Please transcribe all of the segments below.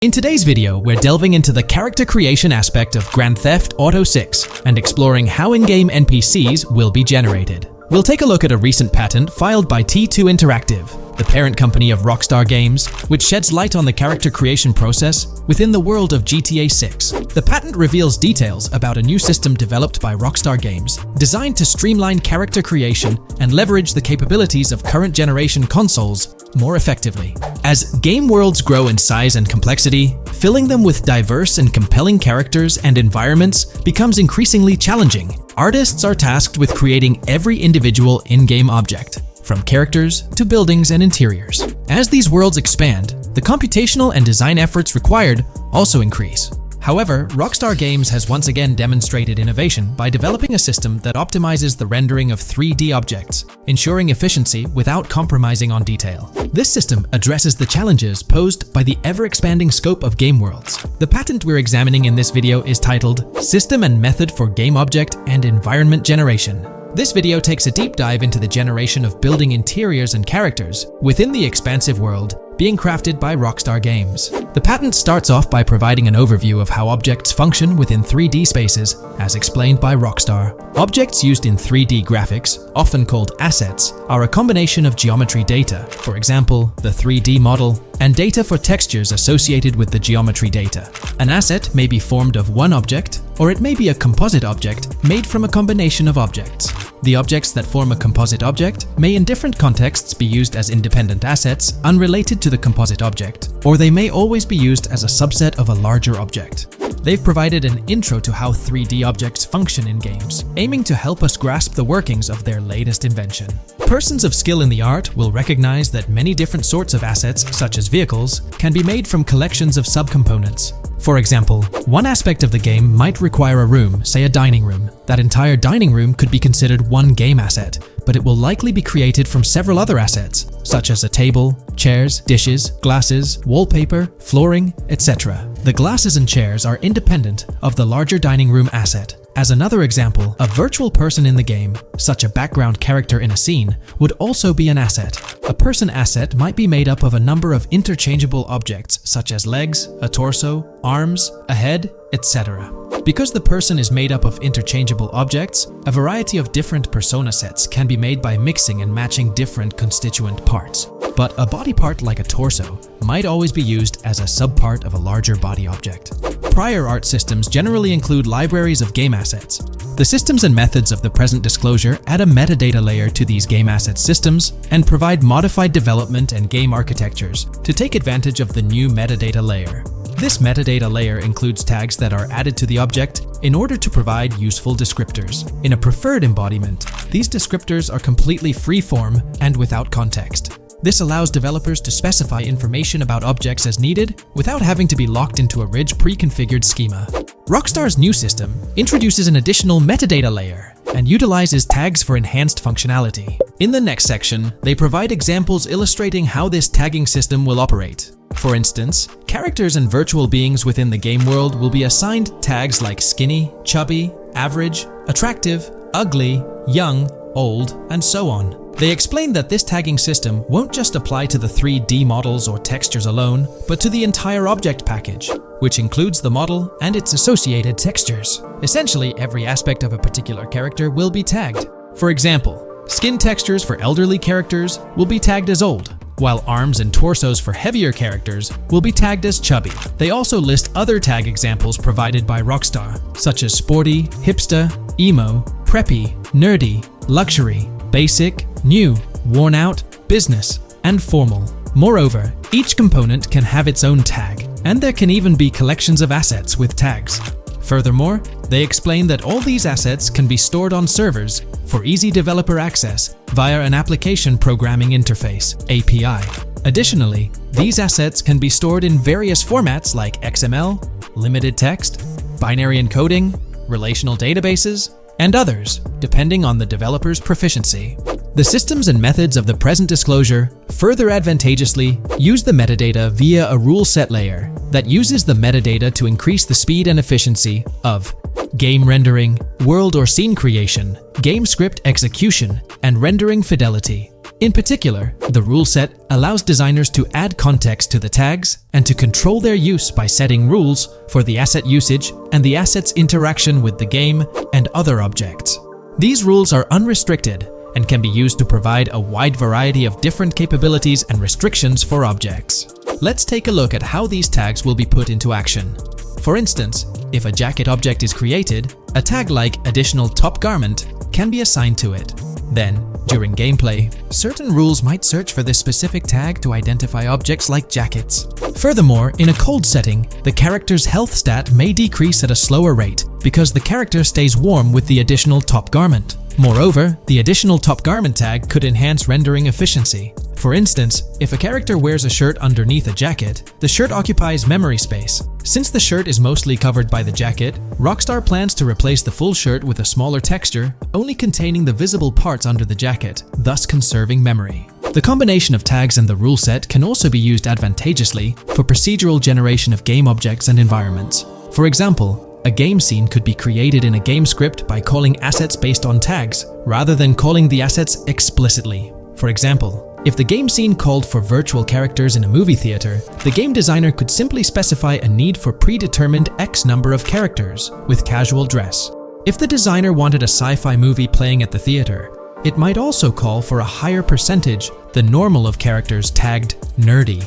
In today's video, we're delving into the character creation aspect of Grand Theft Auto 6 and exploring how in-game NPCs will be generated. We'll take a look at a recent patent filed by T2 Interactive, the parent company of Rockstar Games, which sheds light on the character creation process within the world of GTA 6. The patent reveals details about a new system developed by Rockstar Games, designed to streamline character creation and leverage the capabilities of current generation consoles more effectively. As game worlds grow in size and complexity, filling them with diverse and compelling characters and environments becomes increasingly challenging. Artists are tasked with creating every individual in-game object, from characters to buildings and interiors. As these worlds expand, the computational and design efforts required also increase. However, Rockstar Games has once again demonstrated innovation by developing a system that optimizes the rendering of 3D objects, ensuring efficiency without compromising on detail. This system addresses the challenges posed by the ever-expanding scope of game worlds. The patent we're examining in this video is titled System and Method for Game Object and Environment Generation. This video takes a deep dive into the generation of building interiors and characters within the expansive world being crafted by Rockstar Games. The patent starts off by providing an overview of how objects function within 3D spaces, as explained by Rockstar. Objects used in 3D graphics, often called assets, are a combination of geometry data, for example, the 3D model, and data for textures associated with the geometry data. An asset may be formed of one object, or it may be a composite object made from a combination of objects. The objects that form a composite object may in different contexts be used as independent assets unrelated to the composite object, or they may always be used as a subset of a larger object. They've provided an intro to how 3D objects function in games, aiming to help us grasp the workings of their latest invention. Persons of skill in the art will recognize that many different sorts of assets, such as vehicles, can be made from collections of subcomponents. For example, one aspect of the game might require a room, say a dining room. That entire dining room could be considered one game asset, but it will likely be created from several other assets, such as a table, chairs, dishes, glasses, wallpaper, flooring, etc. The glasses and chairs are independent of the larger dining room asset. As another example, a virtual person in the game, such a background character in a scene, would also be an asset. A person asset might be made up of a number of interchangeable objects, such as legs, a torso, arms, a head, etc. Because the person is made up of interchangeable objects, a variety of different persona sets can be made by mixing and matching different constituent parts. But a body part like a torso might always be used as a subpart of a larger body object. Prior art systems generally include libraries of game assets. The systems and methods of the present disclosure add a metadata layer to these game asset systems and provide modified development and game architectures to take advantage of the new metadata layer. This metadata layer includes tags that are added to the object in order to provide useful descriptors. In a preferred embodiment, these descriptors are completely free-form and without context. This allows developers to specify information about objects as needed without having to be locked into a rich pre-configured schema. Rockstar's new system introduces an additional metadata layer and utilizes tags for enhanced functionality. In the next section, they provide examples illustrating how this tagging system will operate. For instance, characters and virtual beings within the game world will be assigned tags like skinny, chubby, average, attractive, ugly, young, old, and so on. They explain that this tagging system won't just apply to the 3D models or textures alone, but to the entire object package, which includes the model and its associated textures. Essentially, every aspect of a particular character will be tagged. For example, skin textures for elderly characters will be tagged as old, while arms and torsos for heavier characters will be tagged as chubby. They also list other tag examples provided by Rockstar, such as sporty, hipster, emo, preppy, nerdy, luxury, basic, new, worn out, business, and formal. Moreover, each component can have its own tag, and there can even be collections of assets with tags. Furthermore, they explain that all these assets can be stored on servers for easy developer access via an application programming interface (API). Additionally, these assets can be stored in various formats like XML, limited text, binary encoding, relational databases, and others, depending on the developer's proficiency. The systems and methods of the present disclosure further advantageously use the metadata via a rule set layer that uses the metadata to increase the speed and efficiency of game rendering, world or scene creation, game script execution, and rendering fidelity. In particular, the rule set allows designers to add context to the tags and to control their use by setting rules for the asset usage and the asset's interaction with the game and other objects. These rules are unrestricted and can be used to provide a wide variety of different capabilities and restrictions for objects. Let's take a look at how these tags will be put into action. For instance, if a jacket object is created, a tag like additional top garment can be assigned to it. Then, during gameplay, certain rules might search for this specific tag to identify objects like jackets. Furthermore, in a cold setting, the character's health stat may decrease at a slower rate because the character stays warm with the additional top garment. Moreover, the additional top garment tag could enhance rendering efficiency. For instance, if a character wears a shirt underneath a jacket, the shirt occupies memory space. Since the shirt is mostly covered by the jacket, Rockstar plans to replace the full shirt with a smaller texture, only containing the visible parts under the jacket, thus conserving memory. The combination of tags and the rule set can also be used advantageously for procedural generation of game objects and environments. For example, a game scene could be created in a game script by calling assets based on tags, rather than calling the assets explicitly. For example, if the game scene called for virtual characters in a movie theater, the game designer could simply specify a need for predetermined X number of characters with casual dress. If the designer wanted a sci-fi movie playing at the theater, it might also call for a higher percentage than normal of characters tagged nerdy.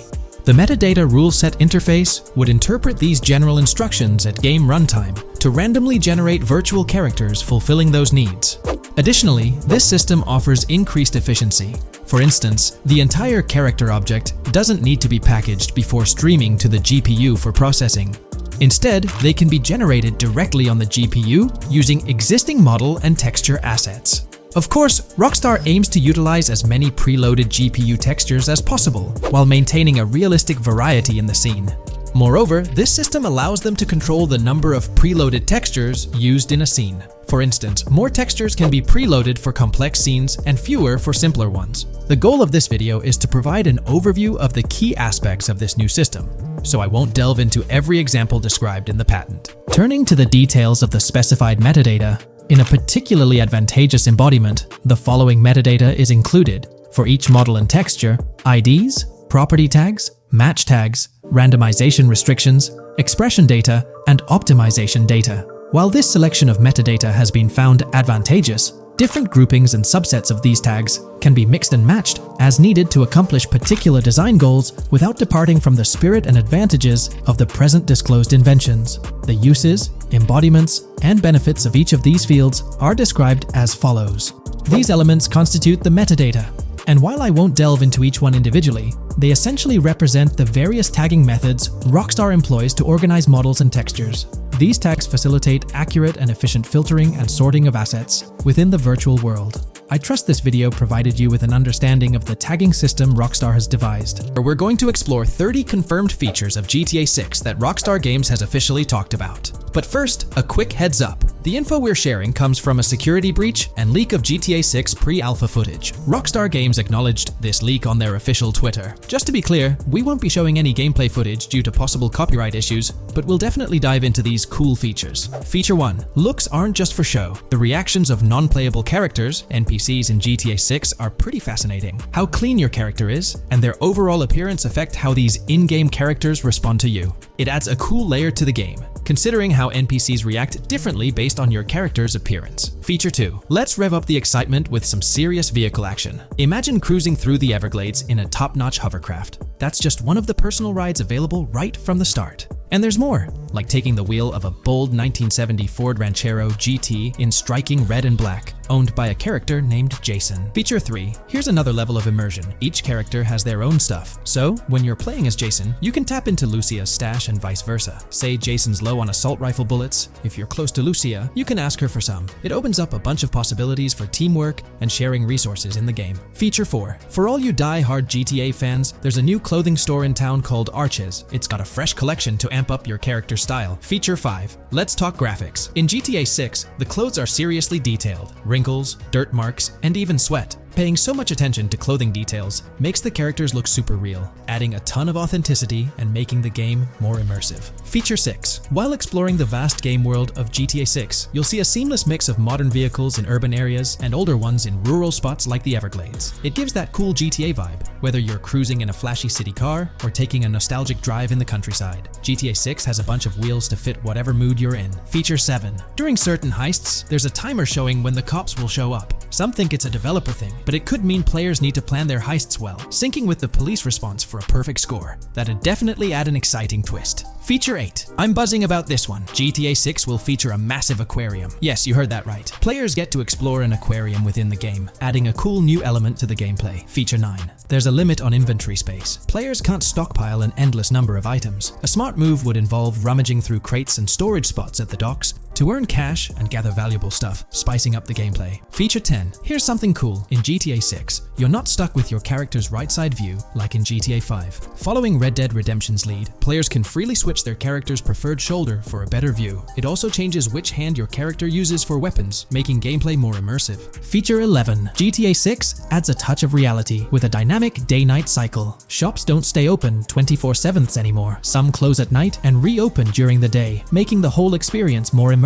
The metadata rule set interface would interpret these general instructions at game runtime to randomly generate virtual characters fulfilling those needs. Additionally, this system offers increased efficiency. For instance, the entire character object doesn't need to be packaged before streaming to the GPU for processing. Instead, they can be generated directly on the GPU using existing model and texture assets. Of course, Rockstar aims to utilize as many preloaded GPU textures as possible, while maintaining a realistic variety in the scene. Moreover, this system allows them to control the number of preloaded textures used in a scene. For instance, more textures can be preloaded for complex scenes and fewer for simpler ones. The goal of this video is to provide an overview of the key aspects of this new system, so I won't delve into every example described in the patent. Turning to the details of the specified metadata, in a particularly advantageous embodiment, the following metadata is included for each model and texture: IDs, property tags, match tags, randomization restrictions, expression data, and optimization data. While this selection of metadata has been found advantageous, different groupings and subsets of these tags can be mixed and matched as needed to accomplish particular design goals without departing from the spirit and advantages of the present disclosed inventions. The uses, embodiments, and benefits of each of these fields are described as follows. These elements constitute the metadata, and while I won't delve into each one individually, they essentially represent the various tagging methods Rockstar employs to organize models and textures. These tags facilitate accurate and efficient filtering and sorting of assets within the virtual world. I trust this video provided you with an understanding of the tagging system Rockstar has devised. We're going to explore 30 confirmed features of GTA 6 that Rockstar Games has officially talked about. But first, a quick heads up. The info we're sharing comes from a security breach and leak of GTA 6 pre-alpha footage. Rockstar Games acknowledged this leak on their official Twitter. Just to be clear, we won't be showing any gameplay footage due to possible copyright issues, but we'll definitely dive into these cool features. Feature 1. Looks aren't just for show. The reactions of non-playable characters, NPCs in GTA 6, are pretty fascinating. How clean your character is, and their overall appearance affect how these in-game characters respond to you. It adds a cool layer to the game, considering how NPCs react differently based on your character's appearance. Feature 2. Let's rev up the excitement with some serious vehicle action. Imagine cruising through the Everglades in a top-notch hovercraft. That's just one of the personal rides available right from the start. And there's more, like taking the wheel of a bold 1970 Ford Ranchero GT in striking red and black, owned by a character named Jason. Feature 3. Here's another level of immersion. Each character has their own stuff, so when you're playing as Jason, you can tap into Lucia's stash and vice versa. Say Jason's low on assault rifle bullets. If you're close to Lucia, you can ask her for some. It opens up a bunch of possibilities for teamwork and sharing resources in the game. Feature 4. For all you die-hard GTA fans, there's a new clothing store in town called Arches. It's got a fresh collection to amp up your character style. Feature 5. Let's talk graphics. In GTA 6, the clothes are seriously detailed. Wrinkles, dirt marks, and even sweat. Paying so much attention to clothing details makes the characters look super real, adding a ton of authenticity and making the game more immersive. Feature 6. While exploring the vast game world of GTA 6, you'll see a seamless mix of modern vehicles in urban areas and older ones in rural spots like the Everglades. It gives that cool GTA vibe, whether you're cruising in a flashy city car or taking a nostalgic drive in the countryside. GTA 6 has a bunch of wheels to fit whatever mood you're in. Feature 7. During certain heists, there's a timer showing when the cops will show up. Some think it's a developer thing, but it could mean players need to plan their heists well, syncing with the police response for a perfect score. That'd definitely add an exciting twist. Feature 8. I'm buzzing about this one. GTA 6 will feature a massive aquarium. Yes, you heard that right. Players get to explore an aquarium within the game, adding a cool new element to the gameplay. Feature 9. There's a limit on inventory space. Players can't stockpile an endless number of items. A smart move would involve rummaging through crates and storage spots at the docks to earn cash and gather valuable stuff, spicing up the gameplay. Feature 10. Here's something cool. In GTA 6, you're not stuck with your character's right side view like in GTA 5. Following Red Dead Redemption's lead, players can freely switch their character's preferred shoulder for a better view. It also changes which hand your character uses for weapons, making gameplay more immersive. Feature 11. GTA 6 adds a touch of reality with a dynamic day-night cycle. Shops don't stay open 24/7 anymore. Some close at night and reopen during the day, making the whole experience more immersive.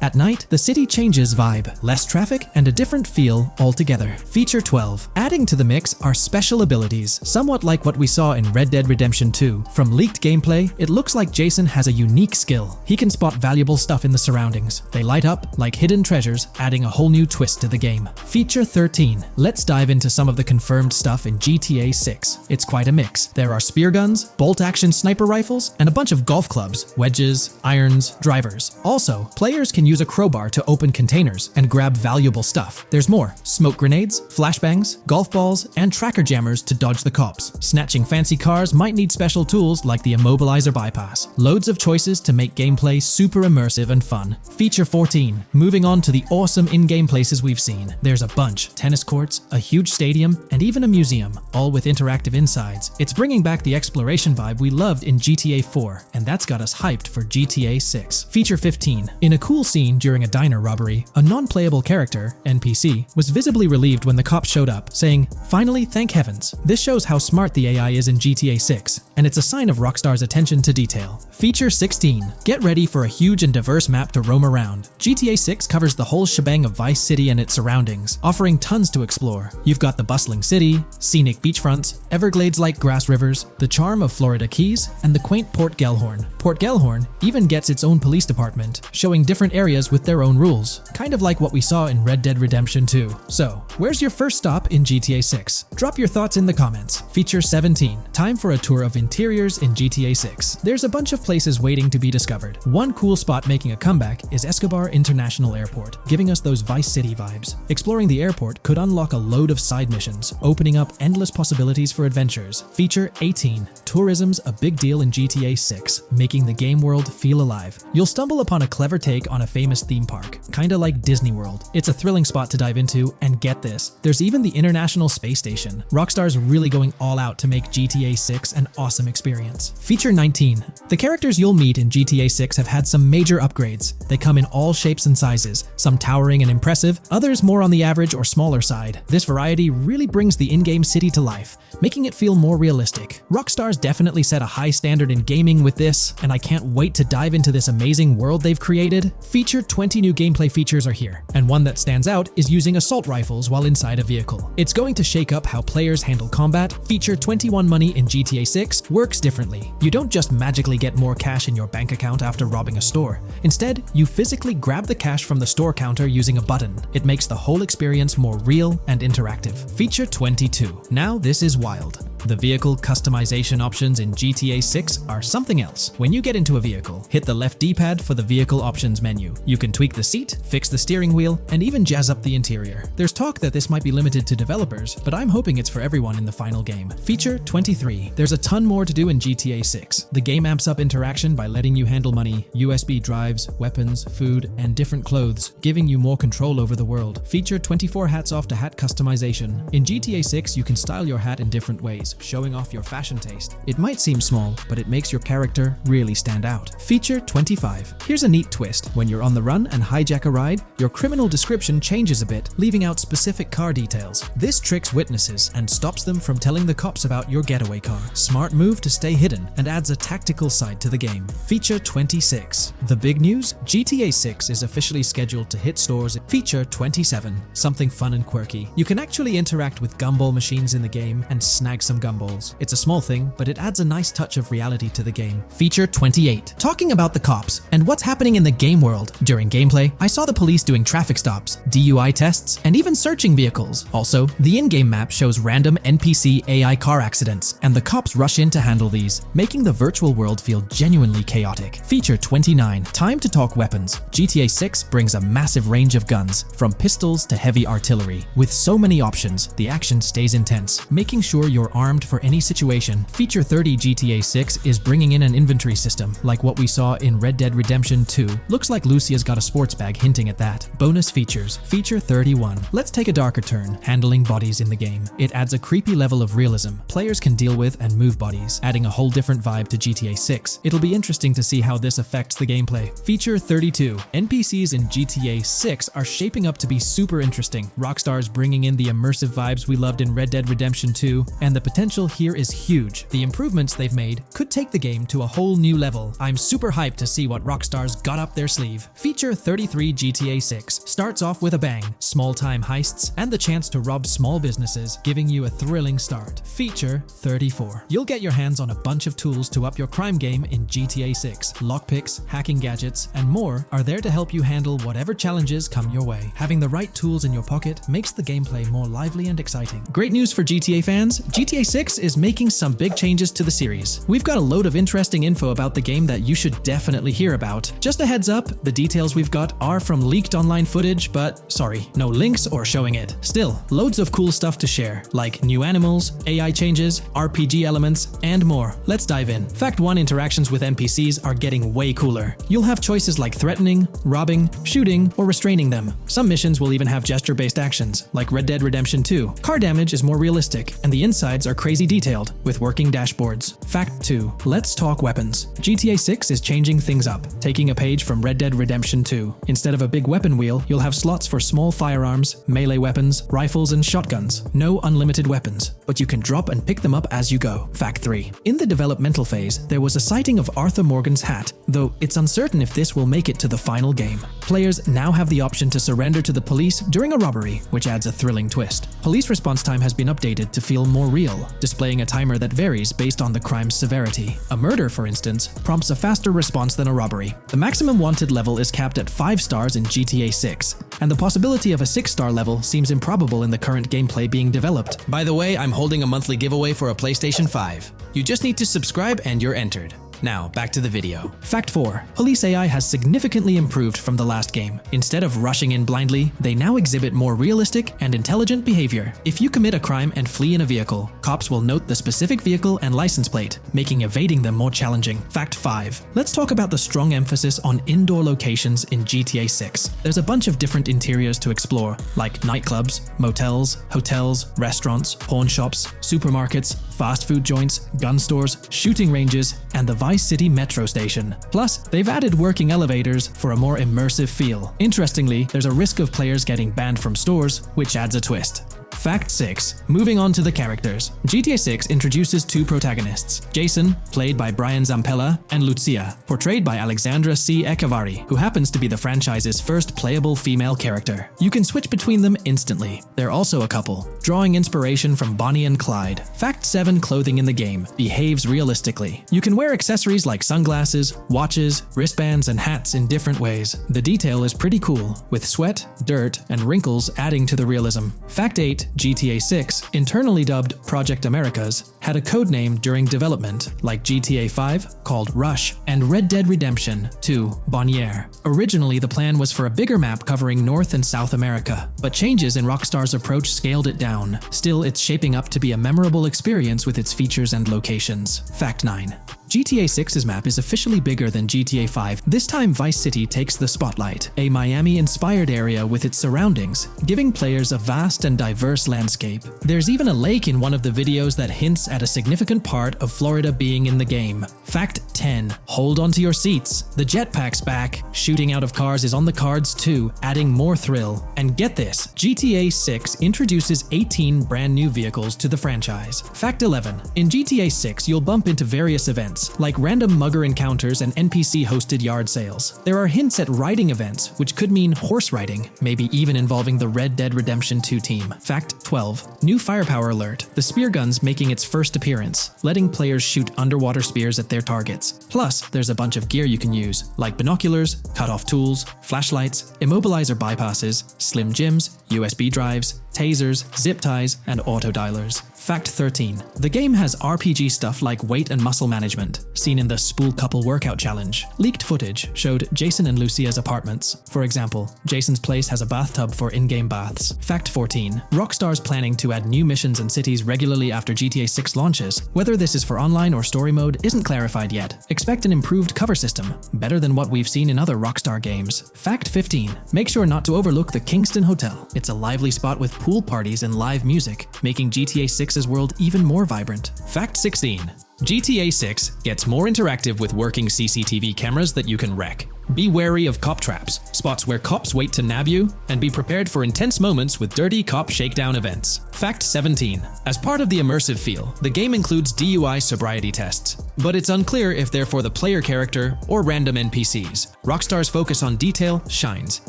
At night, the city changes vibe, less traffic, and a different feel altogether. Feature 12. Adding to the mix are special abilities, somewhat like what we saw in Red Dead Redemption 2. From leaked gameplay, it looks like Jason has a unique skill. He can spot valuable stuff in the surroundings. They light up like hidden treasures, adding a whole new twist to the game. Feature 13. Let's dive into some of the confirmed stuff in GTA 6. It's quite a mix. There are spear guns, bolt-action sniper rifles, and a bunch of golf clubs, wedges, irons, drivers. Also, players can use a crowbar to open containers and grab valuable stuff. There's more: smoke grenades, flashbangs, golf balls, and tracker jammers to dodge the cops. Snatching fancy cars might need special tools like the immobilizer bypass. Loads of choices to make gameplay super immersive and fun. Feature 14. Moving on to the awesome in-game places we've seen. There's a bunch: tennis courts, a huge stadium, and even a museum, all with interactive insides. It's bringing back the exploration vibe we loved in GTA 4, and that's got us hyped for GTA 6. Feature 15. In a cool scene during a diner robbery, a non-playable character, NPC, was visibly relieved when the cops showed up, saying, "Finally, thank heavens." This shows how smart the AI is in GTA 6, and it's a sign of Rockstar's attention to detail. Feature 16. Get ready for a huge and diverse map to roam around. GTA 6 covers the whole shebang of Vice City and its surroundings, offering tons to explore. You've got the bustling city, scenic beachfronts, Everglades-like grass rivers, the charm of Florida Keys, and the quaint Port Gellhorn. Port Gellhorn even gets its own police department, showing different areas with their own rules, kind of like what we saw in Red Dead Redemption 2. So, where's your first stop in GTA 6? Drop your thoughts in the comments. Feature 17. Time for a tour of interiors in GTA 6. There's a bunch of places waiting to be discovered. One cool spot making a comeback is Escobar International Airport, giving us those Vice City vibes. Exploring the airport could unlock a load of side missions, opening up endless possibilities for adventures. Feature 18. Tourism's a big deal in GTA 6, making the game world feel alive. You'll stumble upon a clever take on a famous theme park, kinda like Disney World. It's a thrilling spot to dive into, and get this, there's even the International Space Station. Rockstar's really going all out to make GTA 6 an awesome experience. Feature 19. The characters you'll meet in GTA 6 have had some major upgrades. They come in all shapes and sizes, some towering and impressive, others more on the average or smaller side. This variety really brings the in-game city to life, making it feel more realistic. Rockstar's definitely set a high standard in gaming with this, and I can't wait to dive into this amazing world they've created. Feature 20 new gameplay features are here, and one that stands out is using assault rifles while inside a vehicle. It's going to shake up how players handle combat. Feature 21 money in GTA 6 works differently. You don't just magically get more cash in your bank account after robbing a store. Instead, you physically grab the cash from the store counter using a button. It makes the whole experience more real and interactive. Feature 22. Now this is wild. The vehicle customization options in GTA 6 are something else. When you get into a vehicle, hit the left D-pad for the vehicle options menu. You can tweak the seat, fix the steering wheel, and even jazz up the interior. There's talk that this might be limited to developers, but I'm hoping it's for everyone in the final game. Feature 23. There's a ton more to do in GTA 6. The game amps up interaction by letting you handle money, USB drives, weapons, food, and different clothes, giving you more control over the world. Feature 24 hats off to hat customization. In GTA 6, you can style your hat in different ways, clothes, showing off your fashion taste. It might seem small, but it makes your character really stand out. Feature 25. Here's a neat twist. When you're on the run and hijack a ride, your criminal description changes a bit, leaving out specific car details. This tricks witnesses and stops them from telling the cops about your getaway car. Smart move to stay hidden and adds a tactical side to the game. Feature 26. The big news? GTA 6 is officially scheduled to hit stores. Feature 27. Something fun and quirky. You can actually interact with gumball machines in the game and snag some gumballs. It's a small thing, but it adds a nice touch of reality to the game. Feature 28. Talking about the cops and what's happening in the game world. During gameplay, I saw the police doing traffic stops, DUI tests, and even searching vehicles. Also, the in-game map shows random NPC AI car accidents, and the cops rush in to handle these, making the virtual world feel genuinely chaotic. Feature 29. Time to talk weapons. GTA 6 brings a massive range of guns, from pistols to heavy artillery. With so many options, the action stays intense, making sure you're armed for any situation. Feature 30. GTA 6 is bringing in an inventory system, like what we saw in Red Dead Redemption 2. Looks like Lucia's got a sports bag hinting at that. Bonus features. Feature 31. Let's take a darker turn, handling bodies in the game. It adds a creepy level of realism players can deal with and move bodies, adding a whole different vibe to GTA 6. It'll be interesting to see how this affects the gameplay. Feature 32. NPCs in GTA 6 are shaping up to be super interesting. Rockstar's bringing in the immersive vibes we loved in Red Dead Redemption 2, and the potential here is huge. The improvements they've made could take the game to a whole new level. I'm super hyped to see what Rockstar's got up their sleeve. Feature 33. GTA 6 starts off with a bang, small-time heists, and the chance to rob small businesses, giving you a thrilling start. Feature 34. You'll get your hands on a bunch of tools to up your crime game in GTA 6. Lockpicks, hacking gadgets, and more are there to help you handle whatever challenges come your way. Having the right tools in your pocket makes the gameplay more lively and exciting. Great news for GTA fans, GTA 6 is making some big changes to the series. We've got a load of interesting info about the game that you should definitely hear about. Just a heads up, the details we've got are from leaked online footage, but sorry, no links or showing it. Still, loads of cool stuff to share, like new animals, AI changes, RPG elements, and more. Let's dive in. Fact 1. Interactions with NPCs are getting way cooler. You'll have choices like threatening, robbing, shooting, or restraining them. Some missions will even have gesture-based actions, like Red Dead Redemption 2. Car damage is more realistic, and the insides are crazy detailed, with working dashboards. Fact 2. Let's talk weapons. GTA 6 is changing things up, taking a page from Red Dead Redemption 2. Instead of a big weapon wheel, you'll have slots for small firearms, melee weapons, rifles, and shotguns. No unlimited weapons, but you can drop and pick them up as you go. Fact 3. In the developmental phase, there was a sighting of Arthur Morgan's hat, though it's uncertain if this will make it to the final game. Players now have the option to surrender to the police during a robbery, which adds a thrilling twist. Police response time has been updated to feel more real, displaying a timer that varies based on the crime's severity. A murder, for instance, prompts a faster response than a robbery. The maximum wanted level is capped at 5 stars in GTA 6, and the possibility of a 6-star level seems improbable in the current gameplay being developed. By the way, I'm holding a monthly giveaway for a PlayStation 5. You just need to subscribe and you're entered. Now, back to the video. Fact 4. Police AI has significantly improved from the last game. Instead of rushing in blindly, they now exhibit more realistic and intelligent behavior. If you commit a crime and flee in a vehicle, cops will note the specific vehicle and license plate, making evading them more challenging. Fact 5. Let's talk about the strong emphasis on indoor locations in GTA 6. There's a bunch of different interiors to explore, like nightclubs, motels, hotels, restaurants, pawn shops, supermarkets, fast food joints, gun stores, shooting ranges, and the Vice City metro station. Plus, they've added working elevators for a more immersive feel. Interestingly, there's a risk of players getting banned from stores, which adds a twist. Fact 6. Moving on to the characters. GTA 6 introduces 2 protagonists, Jason, played by Brian Zampella, and Lucia, portrayed by Alexandra C. Echevarri, who happens to be the franchise's first playable female character. You can switch between them instantly. They're also a couple, drawing inspiration from Bonnie and Clyde. Fact 7. Clothing in the game behaves realistically. You can wear accessories like sunglasses, watches, wristbands, and hats in different ways. The detail is pretty cool, with sweat, dirt, and wrinkles adding to the realism. Fact 8. GTA 6, internally dubbed Project Americas, had a codename during development, like GTA 5, called Rush, and Red Dead Redemption 2, Bonnier. Originally, the plan was for a bigger map covering North and South America, but changes in Rockstar's approach scaled it down. Still, it's shaping up to be a memorable experience with its features and locations. Fact 9. GTA 6's map is officially bigger than GTA 5. This time Vice City takes the spotlight, a Miami-inspired area with its surroundings, giving players a vast and diverse landscape. There's even a lake in one of the videos that hints at a significant part of Florida being in the game. Fact 10. Hold on to your seats. The jetpack's back. Shooting out of cars is on the cards too, adding more thrill. And get this, GTA 6 introduces 18 brand new vehicles to the franchise. Fact 11. In GTA 6, you'll bump into various events, like random mugger encounters and NPC-hosted yard sales. There are hints at riding events, which could mean horse riding, maybe even involving the Red Dead Redemption 2 team. Fact 12. New firepower alert. The spear gun's making its first appearance, letting players shoot underwater spears at their targets. Plus, there's a bunch of gear you can use, like binoculars, cut-off tools, flashlights, immobilizer bypasses, slim jims, USB drives, tasers, zip ties, and auto dialers. Fact 13. The game has RPG stuff like weight and muscle management, seen in the Spool Couple Workout Challenge. Leaked footage showed Jason and Lucia's apartments. For example, Jason's place has a bathtub for in-game baths. Fact 14. Rockstar's planning to add new missions and cities regularly after GTA 6 launches. Whether this is for online or story mode isn't clarified yet. Expect an improved cover system, better than what we've seen in other Rockstar games. Fact 15. Make sure not to overlook the Kingston Hotel. It's a lively spot with pool parties and live music, making GTA 6's world even more vibrant. Fact 16. GTA 6 gets more interactive with working CCTV cameras that you can wreck. Be wary of cop traps, spots where cops wait to nab you, and be prepared for intense moments with dirty cop shakedown events. Fact 17. As part of the immersive feel, the game includes DUI sobriety tests, but it's unclear if they're for the player character or random NPCs. Rockstar's focus on detail shines,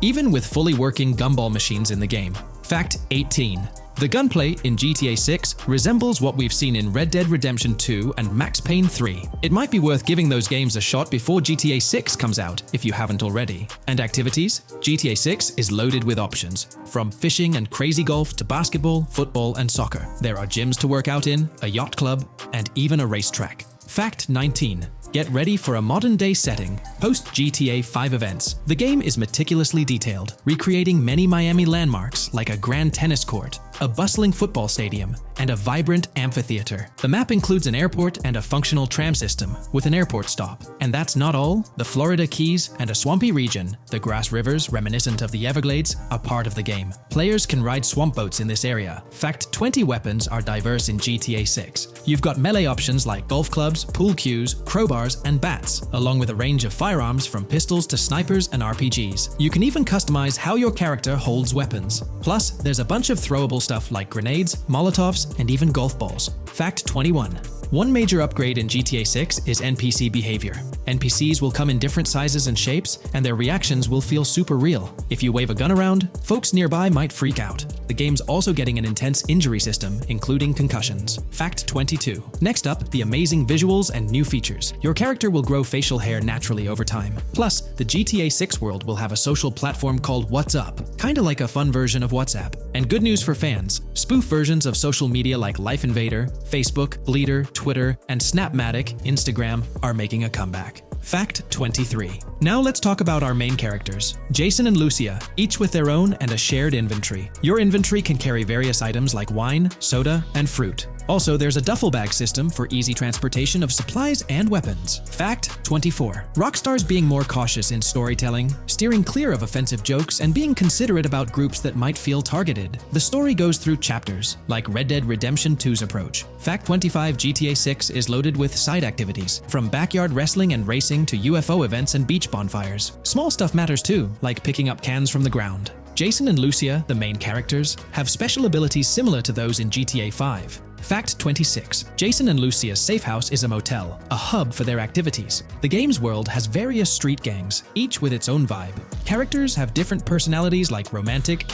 even with fully working gumball machines in the game. Fact 18. The gunplay in GTA 6 resembles what we've seen in Red Dead Redemption 2 and Max Payne 3. It might be worth giving those games a shot before GTA 6 comes out, if you haven't already. And activities? GTA 6 is loaded with options, from fishing and crazy golf to basketball, football, and soccer. There are gyms to work out in, a yacht club, and even a racetrack. Fact 19. Get ready for a modern-day setting. Post-GTA 5 events, the game is meticulously detailed, recreating many Miami landmarks like a grand tennis court, a bustling football stadium, and a vibrant amphitheater. The map includes an airport and a functional tram system with an airport stop. And that's not all. The Florida Keys and a swampy region, the grass rivers reminiscent of the Everglades, are part of the game. Players can ride swamp boats in this area. Fact 20 weapons are diverse in GTA 6. You've got melee options like golf clubs, pool cues, crowbars, and bats, along with a range of firearms from pistols to snipers and RPGs. You can even customize how your character holds weapons. Plus, there's a bunch of throwable stuff like grenades, molotovs, and even golf balls. Fact 21. One major upgrade in GTA 6 is NPC behavior. NPCs will come in different sizes and shapes, and their reactions will feel super real. If you wave a gun around, folks nearby might freak out. The game's also getting an intense injury system, including concussions. Fact 22. Next up, the amazing visuals and new features. Your character will grow facial hair naturally over time. Plus, the GTA 6 world will have a social platform called What's Up, kinda like a fun version of WhatsApp. And good news for fans, spoof versions of social media like Life Invader, Facebook, Bleeder, Twitter, and Snapmatic, Instagram, are making a comeback. Fact 23. Now let's talk about our main characters, Jason and Lucia, each with their own and a shared inventory. Your inventory can carry various items like wine, soda, and fruit. Also, there's a duffel bag system for easy transportation of supplies and weapons. Fact 24. Rockstar's being more cautious in storytelling, steering clear of offensive jokes, and being considerate about groups that might feel targeted. The story goes through chapters, like Red Dead Redemption 2's approach. Fact 25. GTA 6 is loaded with side activities, from backyard wrestling and racing to UFO events and beach bonfires. Small stuff matters too, like picking up cans from the ground. Jason and Lucia, the main characters, have special abilities similar to those in GTA 5. Fact 26. Jason and Lucia's safe house is a motel, a hub for their activities. The game's world has various street gangs, each with its own vibe. Characters have different personalities like romantic,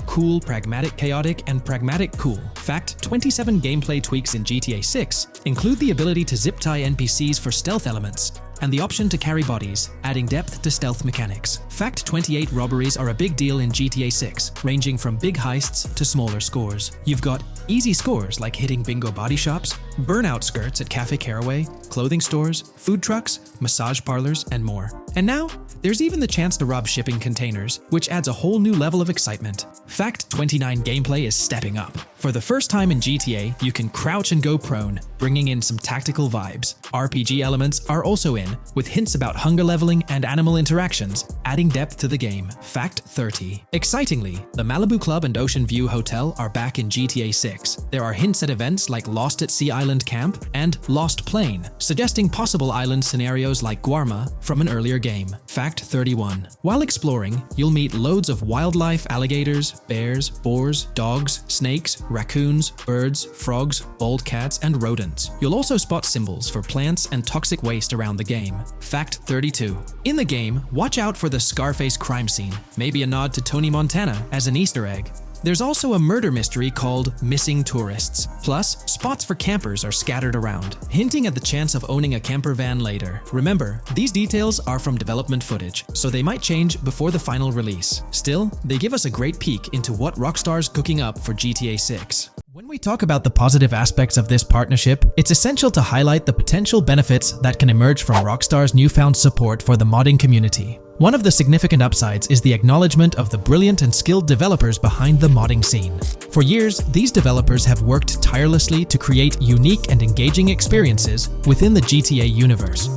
cool, pragmatic, chaotic, and pragmatic cool. Fact 27. Gameplay tweaks in GTA 6 include the ability to zip tie NPCs for stealth elements, and the option to carry bodies, adding depth to stealth mechanics. Fact 28. Robberies are a big deal in GTA 6, ranging from big heists to smaller scores. You've got easy scores like hitting bingo body shops, burnout skirts at Cafe Caraway, clothing stores, food trucks, massage parlors, and more. And now, there's even the chance to rob shipping containers, which adds a whole new level of excitement. Fact 29 gameplay is stepping up. For the first time in GTA, you can crouch and go prone, bringing in some tactical vibes. RPG elements are also in, with hints about hunger leveling and animal interactions, adding depth to the game. Fact 30. Excitingly, the Malibu Club and Ocean View Hotel are back in GTA 6. There are hints at events like Lost at Sea Island Camp and Lost Plane, suggesting possible island scenarios like Guarma from an earlier game. Fact 31. While exploring, you'll meet loads of wildlife, alligators, bears, boars, dogs, snakes, raccoons, birds, frogs, bald cats, and rodents. You'll also spot symbols for plants and toxic waste around the game. Fact 32. In the game, watch out for the Scarface crime scene, maybe a nod to Tony Montana as an Easter egg. There's also a murder mystery called Missing Tourists. Plus, spots for campers are scattered around, hinting at the chance of owning a camper van later. Remember, these details are from development footage, so they might change before the final release. Still, they give us a great peek into what Rockstar's cooking up for GTA 6. When we talk about the positive aspects of this partnership, it's essential to highlight the potential benefits that can emerge from Rockstar's newfound support for the modding community. One of the significant upsides is the acknowledgement of the brilliant and skilled developers behind the modding scene. For years, these developers have worked tirelessly to create unique and engaging experiences within the GTA universe.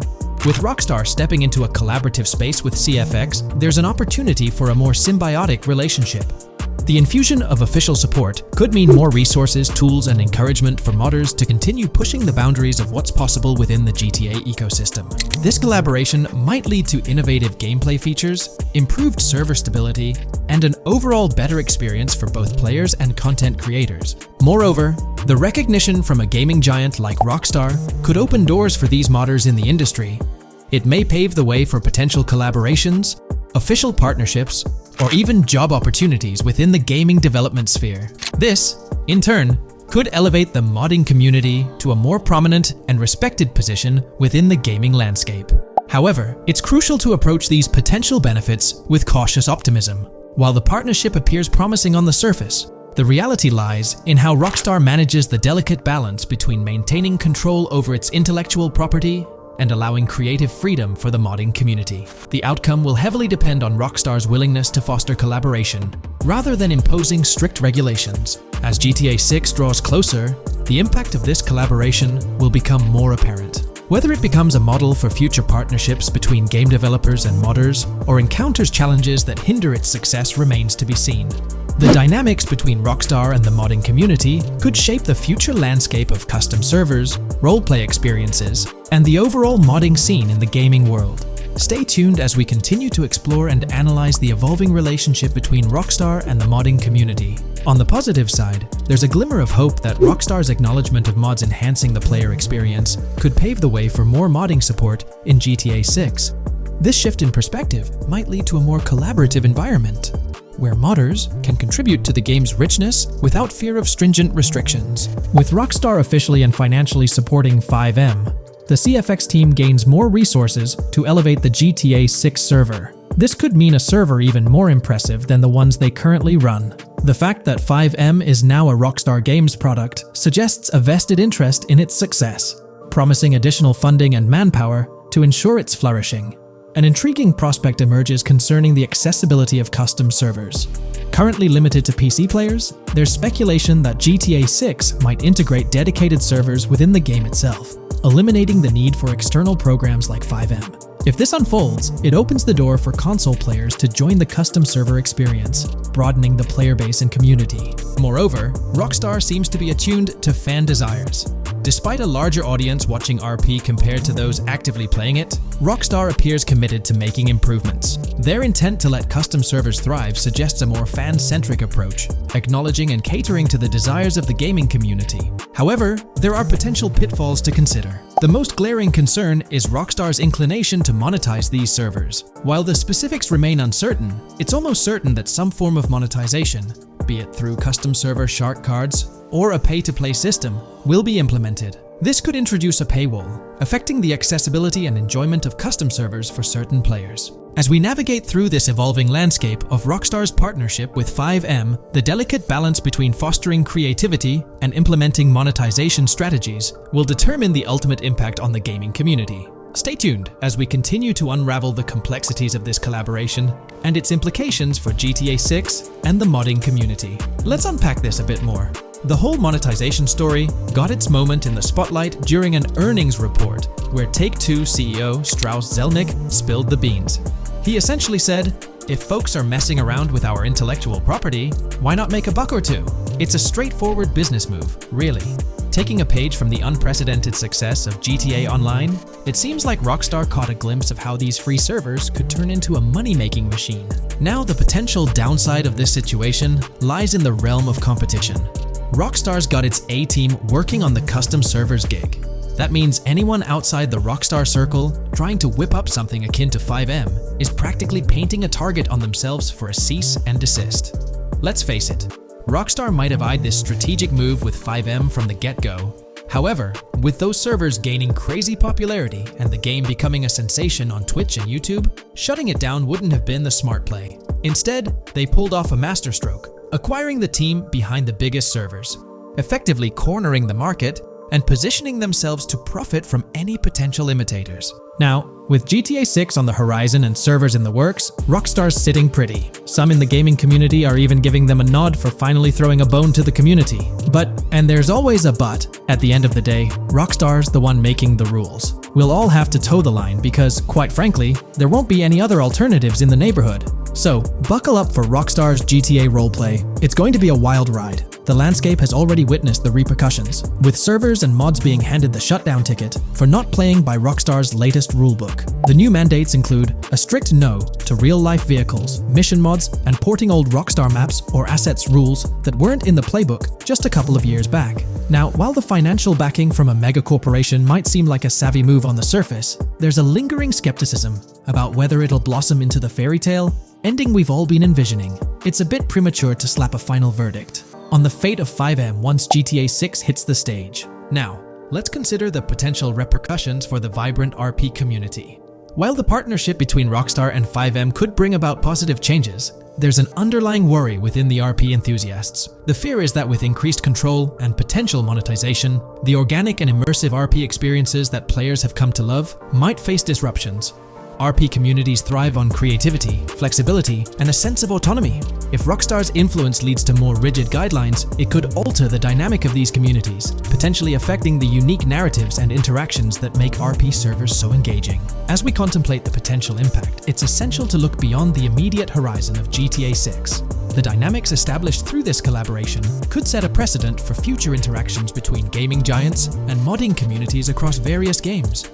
With Rockstar stepping into a collaborative space with CFX, there's an opportunity for a more symbiotic relationship. The infusion of official support could mean more resources, tools, and encouragement for modders to continue pushing the boundaries of what's possible within the GTA ecosystem. This collaboration might lead to innovative gameplay features, improved server stability, and an overall better experience for both players and content creators. Moreover, the recognition from a gaming giant like Rockstar could open doors for these modders in the industry. It may pave the way for potential collaborations, official partnerships, or even job opportunities within the gaming development sphere. This, in turn, could elevate the modding community to a more prominent and respected position within the gaming landscape. However, it's crucial to approach these potential benefits with cautious optimism. While the partnership appears promising on the surface, the reality lies in how Rockstar manages the delicate balance between maintaining control over its intellectual property and allowing creative freedom for the modding community. The outcome will heavily depend on Rockstar's willingness to foster collaboration, rather than imposing strict regulations. As GTA 6 draws closer, the impact of this collaboration will become more apparent. Whether it becomes a model for future partnerships between game developers and modders, or encounters challenges that hinder its success remains to be seen. The dynamics between Rockstar and the modding community could shape the future landscape of custom servers, roleplay experiences, and the overall modding scene in the gaming world. Stay tuned as we continue to explore and analyze the evolving relationship between Rockstar and the modding community. On the positive side, there's a glimmer of hope that Rockstar's acknowledgement of mods enhancing the player experience could pave the way for more modding support in GTA 6. This shift in perspective might lead to a more collaborative environment, where modders can contribute to the game's richness without fear of stringent restrictions. With Rockstar officially and financially supporting 5M, the CFX team gains more resources to elevate the GTA 6 server. This could mean a server even more impressive than the ones they currently run. The fact that 5M is now a Rockstar Games product suggests a vested interest in its success, promising additional funding and manpower to ensure its flourishing. An intriguing prospect emerges concerning the accessibility of custom servers. Currently limited to PC players, there's speculation that GTA 6 might integrate dedicated servers within the game itself, eliminating the need for external programs like 5M. If this unfolds, it opens the door for console players to join the custom server experience, broadening the player base and community. Moreover, Rockstar seems to be attuned to fan desires. Despite a larger audience watching RP compared to those actively playing it, Rockstar appears committed to making improvements. Their intent to let custom servers thrive suggests a more fan-centric approach, acknowledging and catering to the desires of the gaming community. However, there are potential pitfalls to consider. The most glaring concern is Rockstar's inclination to monetize these servers. While the specifics remain uncertain, it's almost certain that some form of monetization, be it through custom server shark cards or a pay-to-play system, will be implemented. This could introduce a paywall, affecting the accessibility and enjoyment of custom servers for certain players. As we navigate through this evolving landscape of Rockstar's partnership with 5M, the delicate balance between fostering creativity and implementing monetization strategies will determine the ultimate impact on the gaming community. Stay tuned as we continue to unravel the complexities of this collaboration and its implications for GTA 6 and the modding community. Let's unpack this a bit more. The whole monetization story got its moment in the spotlight during an earnings report where Take-Two CEO Strauss Zelnick spilled the beans. He essentially said, "If folks are messing around with our intellectual property, why not make a buck or two?" It's a straightforward business move, really. Taking a page from the unprecedented success of GTA Online, it seems like Rockstar caught a glimpse of how these free servers could turn into a money-making machine. Now, the potential downside of this situation lies in the realm of competition. Rockstar's got its A-team working on the custom servers gig. That means anyone outside the Rockstar circle trying to whip up something akin to 5M is practically painting a target on themselves for a cease and desist. Let's face it, Rockstar might have eyed this strategic move with 5M from the get-go. However, with those servers gaining crazy popularity and the game becoming a sensation on Twitch and YouTube, shutting it down wouldn't have been the smart play. Instead, they pulled off a masterstroke, acquiring the team behind the biggest servers, effectively cornering the market and positioning themselves to profit from any potential imitators. Now, with GTA 6 on the horizon and servers in the works, Rockstar's sitting pretty. Some in the gaming community are even giving them a nod for finally throwing a bone to the community. But, and there's always a but, at the end of the day, Rockstar's the one making the rules. We'll all have to toe the line because, quite frankly, there won't be any other alternatives in the neighborhood. So, buckle up for Rockstar's GTA roleplay. It's going to be a wild ride. The landscape has already witnessed the repercussions, with servers and mods being handed the shutdown ticket for not playing by Rockstar's latest rulebook. The new mandates include a strict no to real-life vehicles, mission mods, and porting old Rockstar maps or assets rules that weren't in the playbook just a couple of years back. Now, while the financial backing from a mega corporation might seem like a savvy move on the surface, there's a lingering skepticism about whether it'll blossom into the fairy tale ending we've all been envisioning. It's a bit premature to slap a final verdict on the fate of 5M once GTA 6 hits the stage. Now, let's consider the potential repercussions for the vibrant RP community. While the partnership between Rockstar and 5M could bring about positive changes, there's an underlying worry within the RP enthusiasts. The fear is that with increased control and potential monetization, the organic and immersive RP experiences that players have come to love might face disruptions. RP communities thrive on creativity, flexibility, and a sense of autonomy. If Rockstar's influence leads to more rigid guidelines, it could alter the dynamic of these communities, potentially affecting the unique narratives and interactions that make RP servers so engaging. As we contemplate the potential impact, it's essential to look beyond the immediate horizon of GTA 6. The dynamics established through this collaboration could set a precedent for future interactions between gaming giants and modding communities across various games.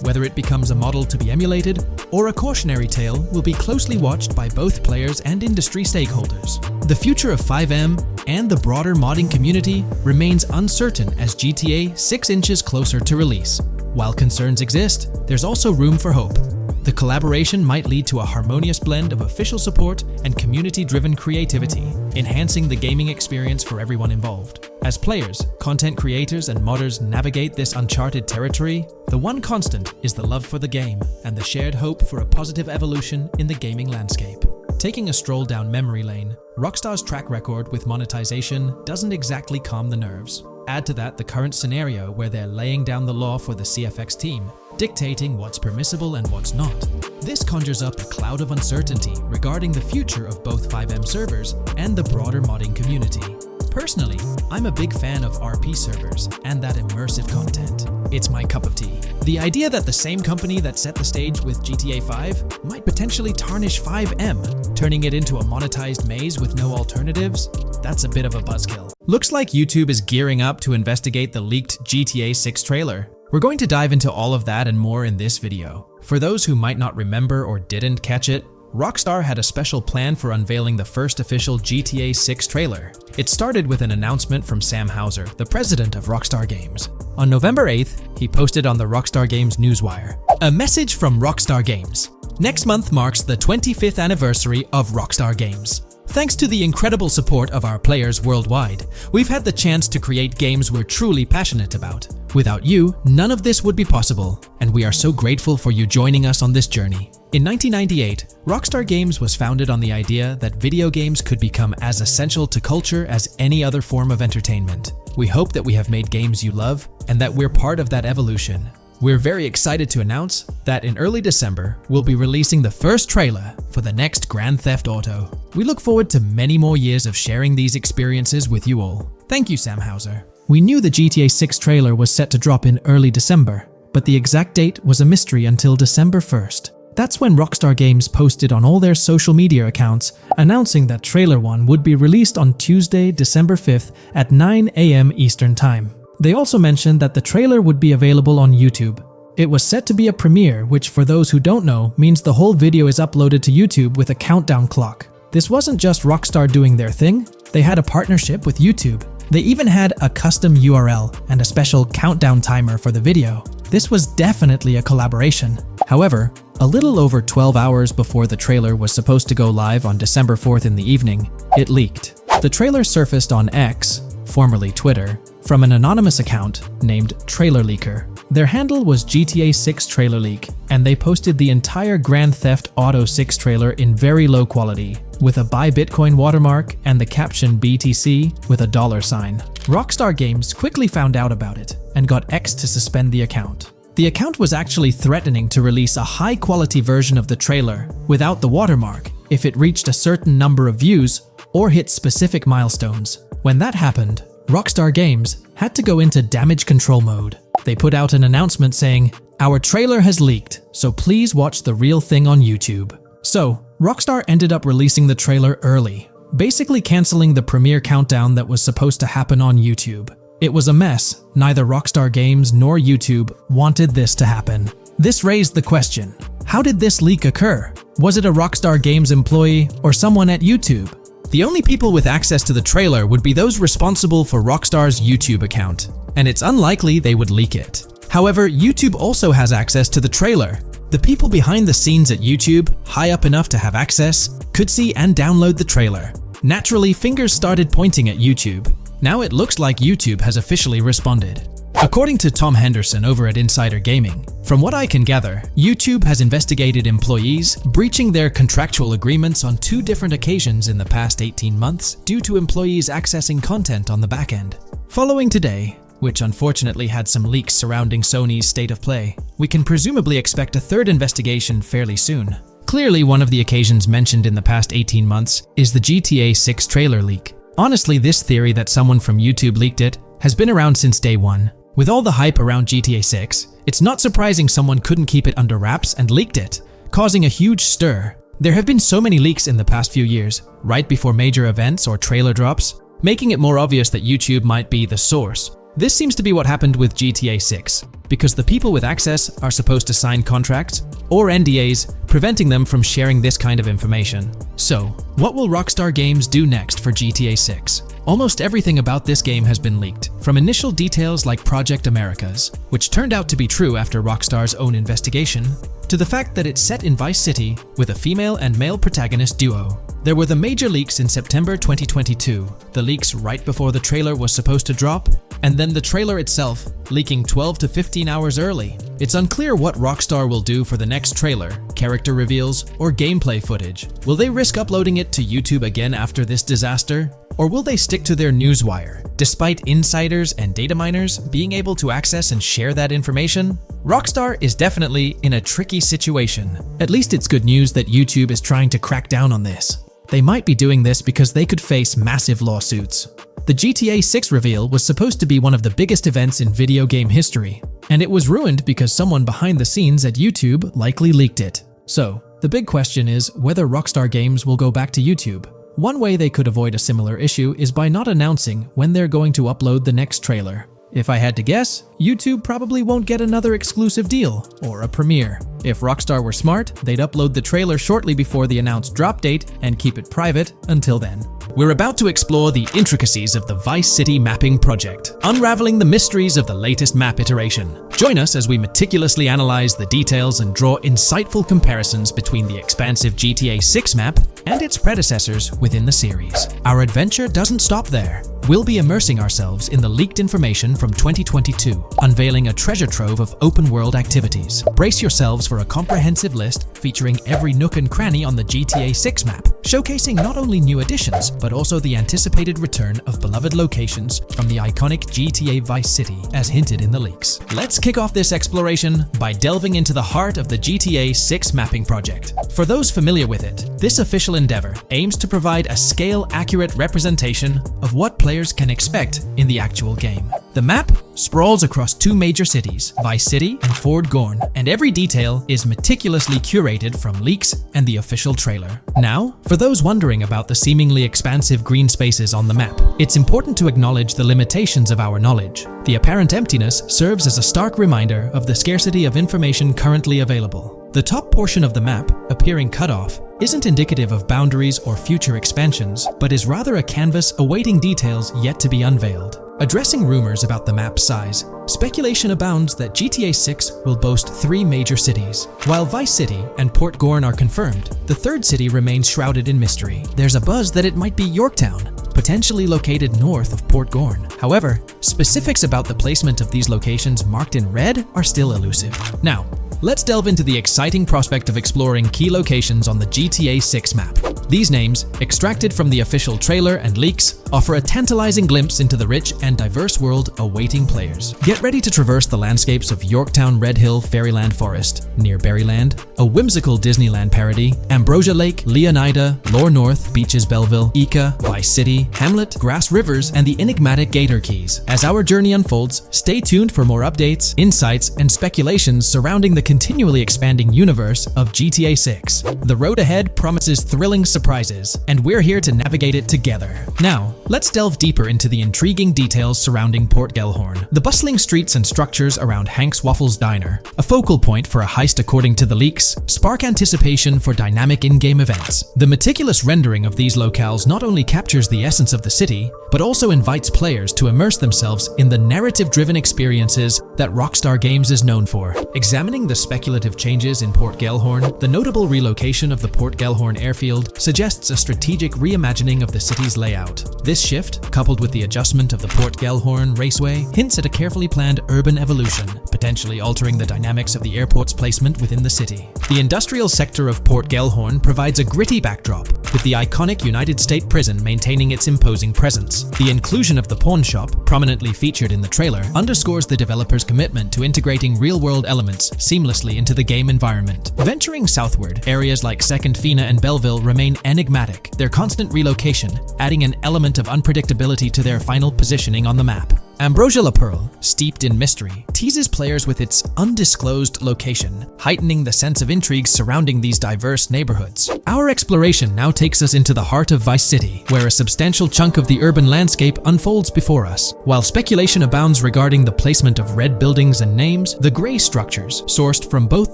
Whether it becomes a model to be emulated or a cautionary tale will be closely watched by both players and industry stakeholders. The future of 5M and the broader modding community remains uncertain as GTA 6 inches closer to release. While concerns exist, there's also room for hope. The collaboration might lead to a harmonious blend of official support and community-driven creativity, enhancing the gaming experience for everyone involved. As players, content creators, and modders navigate this uncharted territory, the one constant is the love for the game and the shared hope for a positive evolution in the gaming landscape. Taking a stroll down memory lane, Rockstar's track record with monetization doesn't exactly calm the nerves. Add to that the current scenario where they're laying down the law for the CFX team, dictating what's permissible and what's not. This conjures up a cloud of uncertainty regarding the future of both 5M servers and the broader modding community. Personally, I'm a big fan of RP servers and that immersive content. It's my cup of tea. The idea that the same company that set the stage with GTA 5 might potentially tarnish 5M, turning it into a monetized maze with no alternatives, that's a bit of a buzzkill. Looks like YouTube is gearing up to investigate the leaked GTA 6 trailer. We're going to dive into all of that and more in this video. For those who might not remember or didn't catch it, Rockstar had a special plan for unveiling the first official GTA 6 trailer. It started with an announcement from Sam Houser, the president of Rockstar Games. On November 8th, he posted on the Rockstar Games newswire, "A message from Rockstar Games. Next month marks the 25th anniversary of Rockstar Games. Thanks to the incredible support of our players worldwide, we've had the chance to create games we're truly passionate about. Without you, none of this would be possible, and we are so grateful for you joining us on this journey." In 1998, Rockstar Games was founded on the idea that video games could become as essential to culture as any other form of entertainment. We hope that we have made games you love, and that we're part of that evolution. we're very excited to announce that in early December, we'll be releasing the first trailer for the next Grand Theft Auto. We look forward to many more years of sharing these experiences with you all. Thank you, Sam Hauser. We knew the GTA 6 trailer was set to drop in early December, but the exact date was a mystery until December 1st. That's when Rockstar Games posted on all their social media accounts announcing that Trailer 1 would be released on Tuesday, December 5th at 9 a.m. Eastern Time. They also mentioned that the trailer would be available on YouTube. It was set to be a premiere, which for those who don't know, means the whole video is uploaded to YouTube with a countdown clock. This wasn't just Rockstar doing their thing, they had a partnership with YouTube. They even had a custom URL and a special countdown timer for the video. This was definitely a collaboration. However, a little over 12 hours before the trailer was supposed to go live on December 4th in the evening, it leaked. The trailer surfaced on X, formerly Twitter, from an anonymous account named Trailer Leaker. Their handle was GTA 6 Trailer Leak, and they posted the entire Grand Theft Auto 6 trailer in very low quality, with a Buy Bitcoin watermark and the caption BTC with a $sign. Rockstar Games quickly found out about it and got X to suspend the account. The account was actually threatening to release a high-quality version of the trailer without the watermark if it reached a certain number of views or hit specific milestones. When that happened, Rockstar Games had to go into damage control mode. They put out an announcement saying, "Our trailer has leaked, so please watch the real thing on YouTube." So, Rockstar ended up releasing the trailer early, basically canceling the premiere countdown that was supposed to happen on YouTube. It was a mess. Neither Rockstar Games nor YouTube wanted this to happen. This raised the question, how did this leak occur? Was it a Rockstar Games employee or someone at YouTube? The only people with access to the trailer would be those responsible for Rockstar's YouTube account, and it's unlikely they would leak it. However, YouTube also has access to the trailer. The people behind the scenes at YouTube, high up enough to have access, could see and download the trailer. Naturally, fingers started pointing at YouTube. Now it looks like YouTube has officially responded. According to Tom Henderson over at Insider Gaming, from what I can gather, YouTube has investigated employees breaching their contractual agreements on 2 different occasions in the past 18 months due to employees accessing content on the back end. Following today, which unfortunately had some leaks surrounding Sony's state of play, we can presumably expect a 3rd investigation fairly soon. Clearly, one of the occasions mentioned in the past 18 months is the GTA 6 trailer leak. Honestly, this theory that someone from YouTube leaked it has been around since day one. With all the hype around GTA 6, it's not surprising someone couldn't keep it under wraps and leaked it, causing a huge stir. There have been so many leaks in the past few years, right before major events or trailer drops, making it more obvious that YouTube might be the source. This seems to be what happened with GTA 6, because the people with access are supposed to sign contracts or NDAs, preventing them from sharing this kind of information. So, what will Rockstar Games do next for GTA 6? Almost everything about this game has been leaked, from initial details like Project Americas, which turned out to be true after Rockstar's own investigation, to the fact that it's set in Vice City with a female and male protagonist duo. There were the major leaks in September 2022, the leaks right before the trailer was supposed to drop, and then the trailer itself leaking 12 to 15 hours early. It's unclear what Rockstar will do for the next trailer, character reveals, or gameplay footage. Will they risk uploading it to YouTube again after this disaster? Or will they stick to their newswire, despite insiders and data miners being able to access and share that information? Rockstar is definitely in a tricky situation. At least it's good news that YouTube is trying to crack down on this. They might be doing this because they could face massive lawsuits. The GTA 6 reveal was supposed to be one of the biggest events in video game history, and it was ruined because someone behind the scenes at YouTube likely leaked it. So, the big question is whether Rockstar Games will go back to YouTube. One way they could avoid a similar issue is by not announcing when they're going to upload the next trailer. If I had to guess, YouTube probably won't get another exclusive deal or a premiere. If Rockstar were smart, they'd upload the trailer shortly before the announced drop date and keep it private until then. We're about to explore the intricacies of the Vice City mapping project, unraveling the mysteries of the latest map iteration. Join us as we meticulously analyze the details and draw insightful comparisons between the expansive GTA 6 map and its predecessors within the series. Our adventure doesn't stop there. We'll be immersing ourselves in the leaked information from 2022, unveiling a treasure trove of open-world activities. Brace yourselves for a comprehensive list featuring every nook and cranny on the GTA 6 map, showcasing not only new additions, but also the anticipated return of beloved locations from the iconic GTA Vice City, as hinted in the leaks. Let's kick off this exploration by delving into the heart of the GTA 6 mapping project. For those familiar with it, this official endeavor aims to provide a scale-accurate representation of what players can expect in the actual game. The map sprawls across two major cities, Vice City and Fort Gorn, and every detail is meticulously curated from leaks and the official trailer. Now, for those wondering about the seemingly expansive green spaces on the map, it's important to acknowledge the limitations of our knowledge. The apparent emptiness serves as a stark reminder of the scarcity of information currently available. The top portion of the map, appearing cut off, isn't indicative of boundaries or future expansions, but is rather a canvas awaiting details yet to be unveiled. Addressing rumors about the map's size, speculation abounds that GTA 6 will boast 3 major cities. While Vice City and Port Gorn are confirmed, the third city remains shrouded in mystery. There's a buzz that it might be Yorktown, potentially located north of Port Gorn. However, specifics about the placement of these locations marked in red are still elusive. Now, let's delve into the exciting prospect of exploring key locations on the GTA 6 map. These names, extracted from the official trailer and leaks, offer a tantalizing glimpse into the rich and diverse world awaiting players. Get ready to traverse the landscapes of Yorktown Red Hill Fairyland Forest, near Berryland, a whimsical Disneyland parody, Ambrosia Lake, Leonida, Lore North, Beaches Belleville, Ica, Vice City, Hamlet, Grass Rivers, and the enigmatic Gator Keys. As our journey unfolds, stay tuned for more updates, insights, and speculations surrounding the continually expanding universe of GTA 6. The road ahead promises thrilling surprises, and we're here to navigate it together. Now, let's delve deeper into the intriguing details surrounding Port Gellhorn. The bustling streets and structures around Hank's Waffles Diner, a focal point for a heist according to the leaks, spark anticipation for dynamic in-game events. The meticulous rendering of these locales not only captures the essence of the city, but also invites players to immerse themselves in the narrative-driven experiences that Rockstar Games is known for. Examining the speculative changes in Port Gellhorn, the notable relocation of the Port Gellhorn airfield suggests a strategic reimagining of the city's layout. This shift, coupled with the adjustment of the Port Gellhorn Raceway, hints at a carefully planned urban evolution, potentially altering the dynamics of the airport's placement within the city. The industrial sector of Port Gellhorn provides a gritty backdrop, with the iconic United States prison maintaining its imposing presence. The inclusion of the pawn shop, prominently featured in the trailer, underscores the developer's commitment to integrating real-world elements seamlessly into the game environment. Venturing southward, areas like Second Fina and Belleville remain enigmatic, their constant relocation adding an element of unpredictability to their final positioning on the map. Ambrosia La Pearl, steeped in mystery, teases players with its undisclosed location, heightening the sense of intrigue surrounding these diverse neighborhoods. Our exploration now takes us into the heart of Vice City, where a substantial chunk of the urban landscape unfolds before us. While speculation abounds regarding the placement of red buildings and names, the gray structures, sourced from both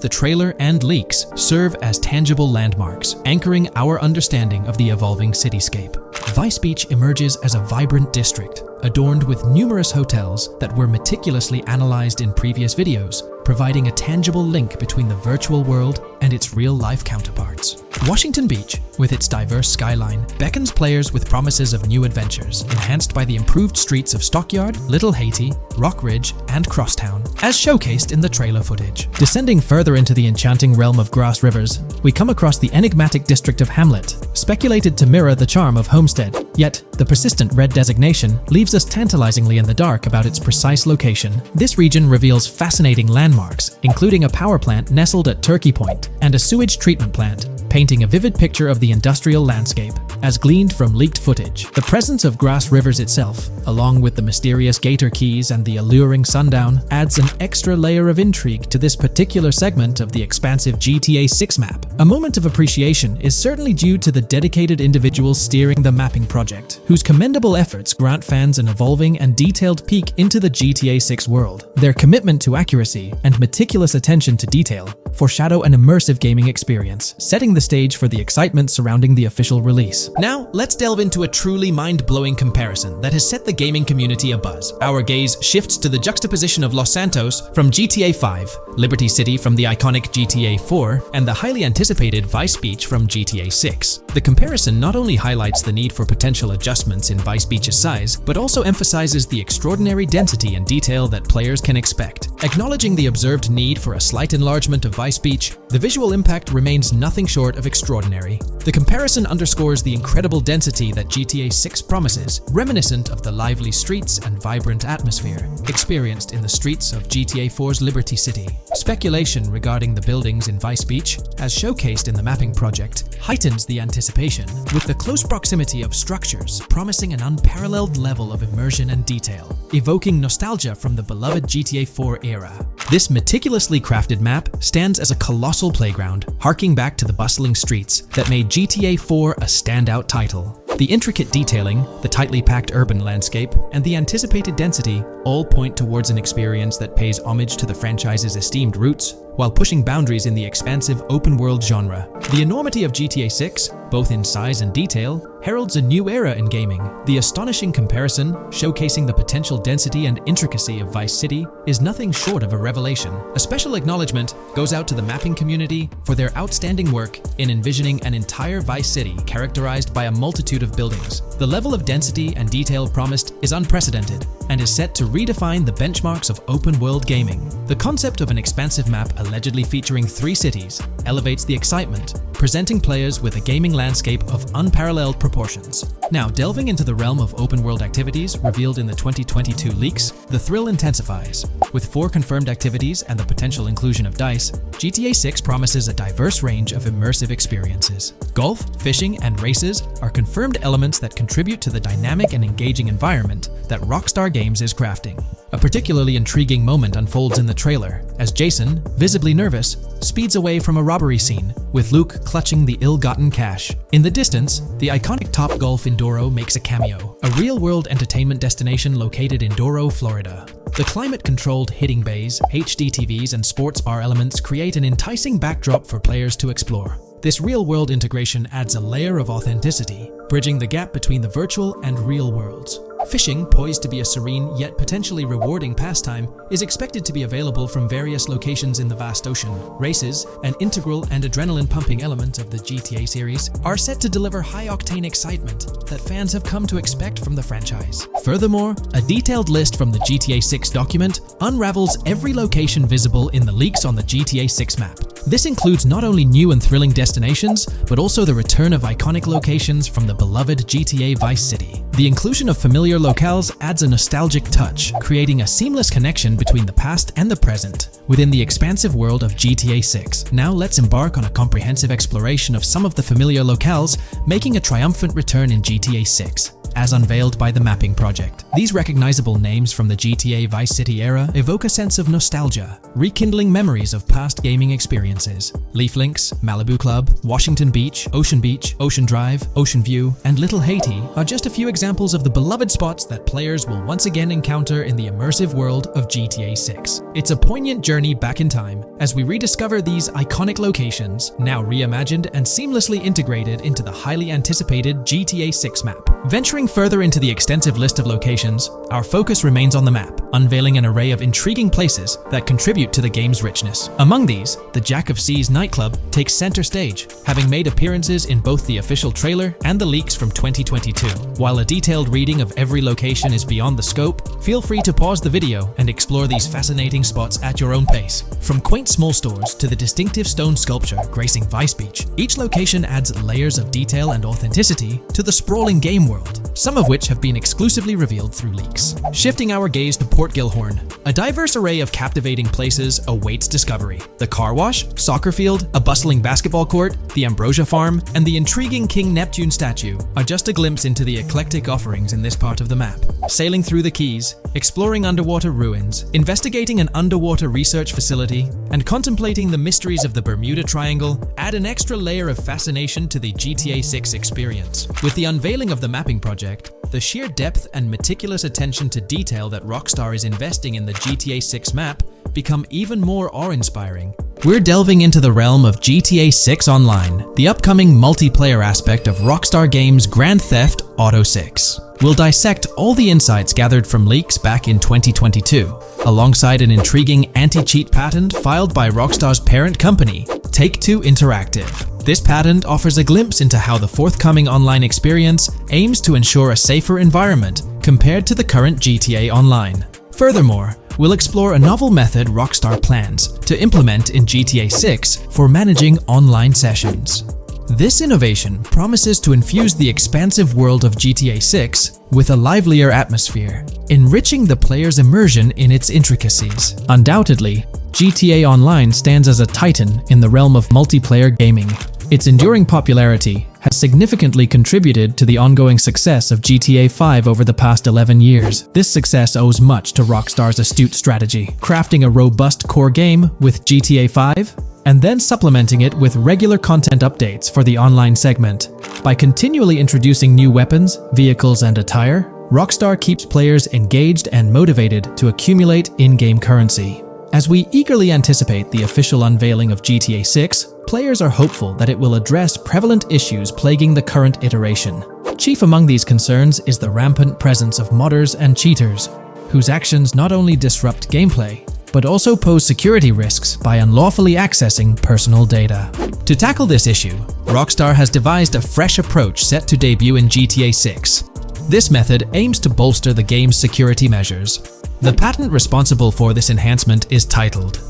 the trailer and leaks, serve as tangible landmarks, anchoring our understanding of the evolving cityscape. Vice Beach emerges as a vibrant district, adorned with numerous hotels that were meticulously analyzed in previous videos, providing a tangible link between the virtual world and its real-life counterparts. Washington Beach, with its diverse skyline, beckons players with promises of new adventures, enhanced by the improved streets of Stockyard, Little Haiti, Rock Ridge, and Crosstown, as showcased in the trailer footage. Descending further into the enchanting realm of Grass Rivers, we come across the enigmatic district of Hamlet, speculated to mirror the charm of Homestead. Yet, the persistent red designation leaves us tantalizingly in the dark about its precise location. This region reveals fascinating landmarks, including a power plant nestled at Turkey Point and a sewage treatment plant, painting a vivid picture of the industrial landscape, as gleaned from leaked footage. The presence of Grass Rivers itself, along with the mysterious Gator Keys and the alluring sundown, adds an extra layer of intrigue to this particular segment of the expansive GTA 6 map. A moment of appreciation is certainly due to the dedicated individuals steering the mapping project, whose commendable efforts grant fans an evolving and detailed peek into the GTA 6 world. Their commitment to accuracy and meticulous attention to detail foreshadow an immersive gaming experience, setting the stage for the excitement surrounding the official release. Now, let's delve into a truly mind-blowing comparison that has set the gaming community abuzz. Our gaze shifts to the juxtaposition of Los Santos from GTA 5, Liberty City from the iconic GTA 4, and the highly anticipated Vice Beach from GTA 6. The comparison not only highlights the need for potential adjustments in Vice Beach's size, but also emphasizes the extraordinary density and detail that players can expect. Acknowledging the observed need for a slight enlargement of Vice Beach, the visual impact remains nothing short of extraordinary. The comparison underscores the incredible density that GTA 6 promises, reminiscent of the lively streets and vibrant atmosphere experienced in the streets of GTA 4's Liberty City. Speculation regarding the buildings in Vice Beach, as showcased in the mapping project, heightens the anticipation, with the close proximity of structures promising an unparalleled level of immersion and detail, evoking nostalgia from the beloved GTA 4 era. This meticulously crafted map stands as a colossal playground, harking back to the bustling streets that made GTA 4 a standout title. The intricate detailing, the tightly packed urban landscape, and the anticipated density all point towards an experience that pays homage to the franchise's esteemed roots, while pushing boundaries in the expansive open-world genre. The enormity of GTA 6, both in size and detail, heralds a new era in gaming. The astonishing comparison, showcasing the potential density and intricacy of Vice City, is nothing short of a revelation. A special acknowledgement goes out to the mapping community for their outstanding work in envisioning an entire Vice City characterized by a multitude of buildings. The level of density and detail promised is unprecedented and is set to redefine the benchmarks of open-world gaming. The concept of an expansive map allegedly featuring 3 cities elevates the excitement, presenting players with a gaming landscape of unparalleled proportions. Now, delving into the realm of open-world activities revealed in the 2022 leaks, the thrill intensifies. With 4 confirmed activities and the potential inclusion of DICE, GTA 6 promises a diverse range of immersive experiences. Golf, fishing, and races are confirmed elements that contribute to the dynamic and engaging environment that Rockstar Games is crafting. A particularly intriguing moment unfolds in the trailer, as Jason, visibly nervous, speeds away from a robbery scene, with Luke clutching the ill-gotten cash. In the distance, the iconic Topgolf in Doro makes a cameo, a real-world entertainment destination located in Doro, Florida. The climate-controlled hitting bays, HD TVs, and sports bar elements create an enticing backdrop for players to explore. This real-world integration adds a layer of authenticity, bridging the gap between the virtual and real worlds. Fishing, poised to be a serene yet potentially rewarding pastime, is expected to be available from various locations in the vast ocean. Races, an integral and adrenaline-pumping element of the GTA series, are set to deliver high-octane excitement that fans have come to expect from the franchise. Furthermore, a detailed list from the GTA 6 document unravels every location visible in the leaks on the GTA 6 map. This includes not only new and thrilling destinations, but also the return of iconic locations from the beloved GTA Vice City. The inclusion of familiar locales adds a nostalgic touch, creating a seamless connection between the past and the present within the expansive world of GTA 6. Now let's embark on a comprehensive exploration of some of the familiar locales, making a triumphant return in GTA 6. As unveiled by the mapping project. These recognizable names from the GTA Vice City era evoke a sense of nostalgia, rekindling memories of past gaming experiences. Leaf Links, Malibu Club, Washington Beach, Ocean Drive, Ocean View, and Little Haiti are just a few examples of the beloved spots that players will once again encounter in the immersive world of GTA 6. It's a poignant journey back in time as we rediscover these iconic locations, now reimagined and seamlessly integrated into the highly anticipated GTA 6 map. Venturing further into the extensive list of locations, our focus remains on the map, unveiling an array of intriguing places that contribute to the game's richness. Among these, the Jack of Seas nightclub takes center stage, having made appearances in both the official trailer and the leaks from 2022. While a detailed reading of every location is beyond the scope, feel free to pause the video and explore these fascinating spots at your own pace. From quaint small stores to the distinctive stone sculpture gracing Vice Beach, each location adds layers of detail and authenticity to the sprawling game world, some of which have been exclusively revealed through leaks. Shifting our gaze to Port Gilhorn, a diverse array of captivating places awaits discovery. The car wash, soccer field, a bustling basketball court, the Ambrosia Farm, and the intriguing King Neptune statue are just a glimpse into the eclectic offerings in this part of the map. Sailing through the Keys, exploring underwater ruins, investigating an underwater research facility, and contemplating the mysteries of the Bermuda Triangle add an extra layer of fascination to the GTA 6 experience. With the unveiling of the mapping project, the sheer depth and meticulous attention to detail that Rockstar is investing in the GTA 6 map become even more awe-inspiring. We're delving into the realm of GTA 6 Online, the upcoming multiplayer aspect of Rockstar Games' Grand Theft Auto 6. We'll dissect all the insights gathered from leaks back in 2022, alongside an intriguing anti-cheat patent filed by Rockstar's parent company, Take-Two Interactive. This patent offers a glimpse into how the forthcoming online experience aims to ensure a safer environment compared to the current GTA Online. Furthermore, we'll explore a novel method Rockstar plans to implement in GTA 6 for managing online sessions. This innovation promises to infuse the expansive world of GTA 6 with a livelier atmosphere, enriching the player's immersion in its intricacies. Undoubtedly, GTA Online stands as a titan in the realm of multiplayer gaming. Its enduring popularity has significantly contributed to the ongoing success of GTA 5 over the past 11 years. This success owes much to Rockstar's astute strategy, crafting a robust core game with GTA 5 and then supplementing it with regular content updates for the online segment. By continually introducing new weapons, vehicles, and attire, Rockstar keeps players engaged and motivated to accumulate in-game currency. As we eagerly anticipate the official unveiling of GTA 6, players are hopeful that it will address prevalent issues plaguing the current iteration. Chief among these concerns is the rampant presence of modders and cheaters, whose actions not only disrupt gameplay, but also pose security risks by unlawfully accessing personal data. To tackle this issue, Rockstar has devised a fresh approach set to debut in GTA 6. This method aims to bolster the game's security measures. The patent responsible for this enhancement is titled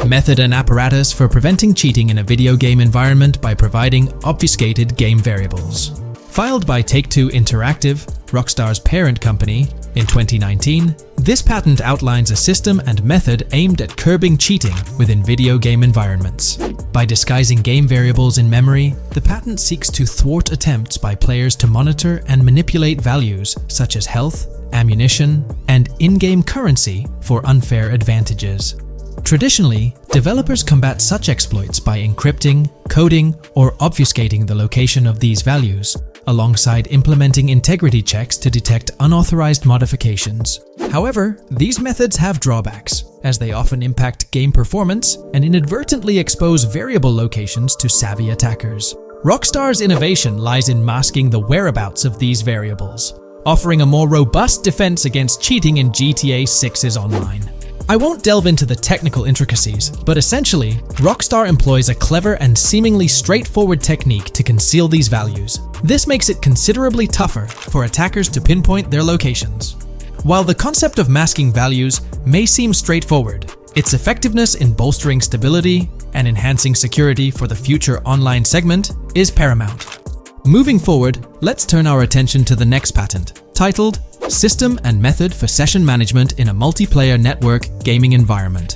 Method and Apparatus for Preventing Cheating in a Video Game Environment by Providing Obfuscated Game Variables. Filed by Take-Two Interactive, Rockstar's parent company, in 2019, this patent outlines a system and method aimed at curbing cheating within video game environments. By disguising game variables in memory, the patent seeks to thwart attempts by players to monitor and manipulate values such as health, ammunition, and in-game currency for unfair advantages. Traditionally, developers combat such exploits by encrypting, coding, or obfuscating the location of these values, alongside implementing integrity checks to detect unauthorized modifications. However, these methods have drawbacks, as they often impact game performance and inadvertently expose variable locations to savvy attackers. Rockstar's innovation lies in masking the whereabouts of these variables, offering a more robust defense against cheating in GTA 6's online. I won't delve into the technical intricacies, but essentially, Rockstar employs a clever and seemingly straightforward technique to conceal these values. This makes it considerably tougher for attackers to pinpoint their locations. While the concept of masking values may seem straightforward, its effectiveness in bolstering stability and enhancing security for the future online segment is paramount. Moving forward, let's turn our attention to the next patent, titled System and Method for Session Management in a Multiplayer Network Gaming Environment.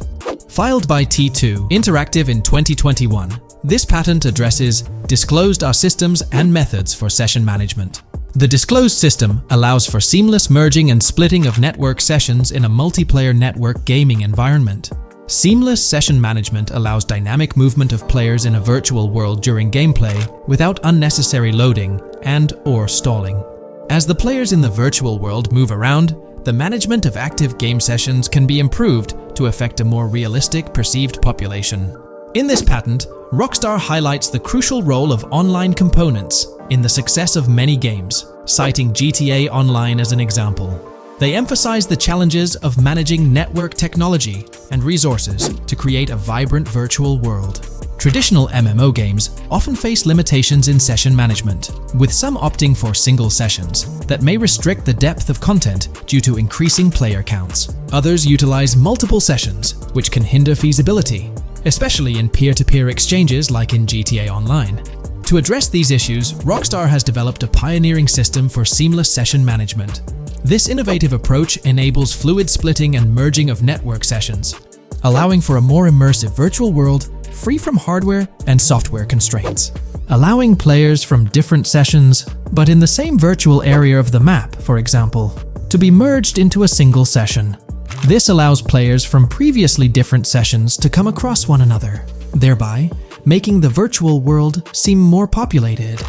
Filed by T2 Interactive in 2021, this patent addresses disclosed are systems and methods for session management. The disclosed system allows for seamless merging and splitting of network sessions in a multiplayer network gaming environment. Seamless session management allows dynamic movement of players in a virtual world during gameplay without unnecessary loading and/or stalling. As the players in the virtual world move around, the management of active game sessions can be improved to affect a more realistic perceived population. In this patent, Rockstar highlights the crucial role of online components in the success of many games, citing GTA Online as an example. They emphasize the challenges of managing network technology and resources to create a vibrant virtual world. Traditional MMO games often face limitations in session management, with some opting for single sessions that may restrict the depth of content due to increasing player counts. Others utilize multiple sessions, which can hinder feasibility, especially in peer-to-peer exchanges like in GTA Online. To address these issues, Rockstar has developed a pioneering system for seamless session management. This innovative approach enables fluid splitting and merging of network sessions, allowing for a more immersive virtual world free from hardware and software constraints. Allowing players from different sessions, but in the same virtual area of the map, for example, to be merged into a single session. This allows players from previously different sessions to come across one another, thereby making the virtual world seem more populated.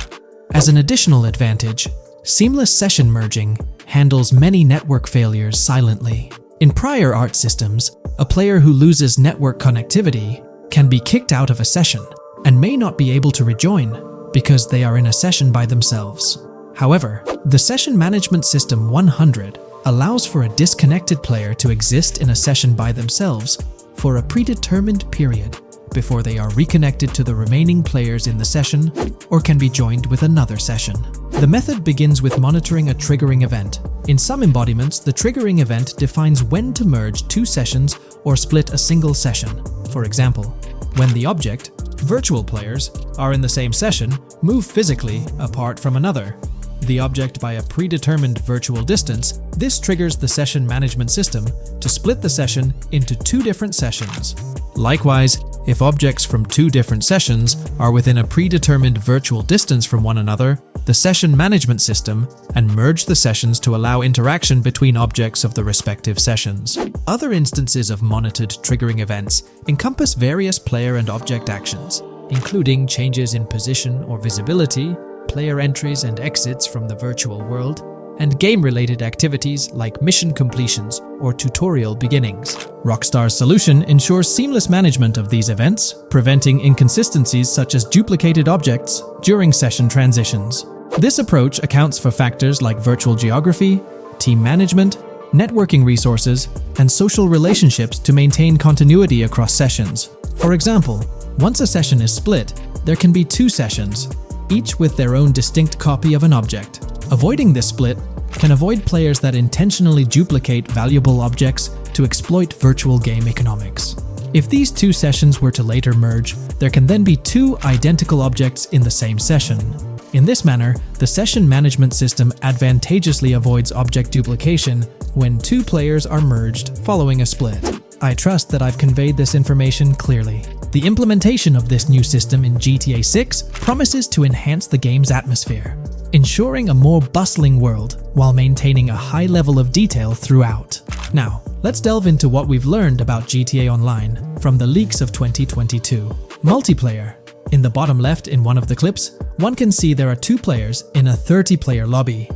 As an additional advantage, seamless session merging handles many network failures silently. In prior art systems, a player who loses network connectivity can be kicked out of a session and may not be able to rejoin because they are in a session by themselves. However, the Session Management System 100 allows for a disconnected player to exist in a session by themselves for a predetermined period before they are reconnected to the remaining players in the session or can be joined with another session. The method begins with monitoring a triggering event. In some embodiments, the triggering event defines when to merge two sessions or split a single session. For example, when the object, Virtual players are in the same session, move physically apart from another, the object by a predetermined virtual distance. This triggers the session management system to split the session into two different sessions. Likewise, if objects from two different sessions are within a predetermined virtual distance from one another, the session management system and merge the sessions to allow interaction between objects of the respective sessions. Other instances of monitored triggering events encompass various player and object actions, including changes in position or visibility, player entries and exits from the virtual world, and game-related activities like mission completions or tutorial beginnings. Rockstar's solution ensures seamless management of these events, preventing inconsistencies such as duplicated objects during session transitions. This approach accounts for factors like virtual geography, team management, networking resources, and social relationships to maintain continuity across sessions. For example, once a session is split, there can be two sessions, each with their own distinct copy of an object. Avoiding this split can avoid players that intentionally duplicate valuable objects to exploit virtual game economics. If these two sessions were to later merge, there can then be two identical objects in the same session. In this manner, the session management system advantageously avoids object duplication when two players are merged following a split. I trust that I've conveyed this information clearly. The implementation of this new system in GTA 6 promises to enhance the game's atmosphere, ensuring a more bustling world while maintaining a high level of detail throughout. Now, let's delve into what we've learned about GTA Online from the leaks of 2022. Multiplayer. In the bottom left in one of the clips, one can see there are two players in a 30-player lobby.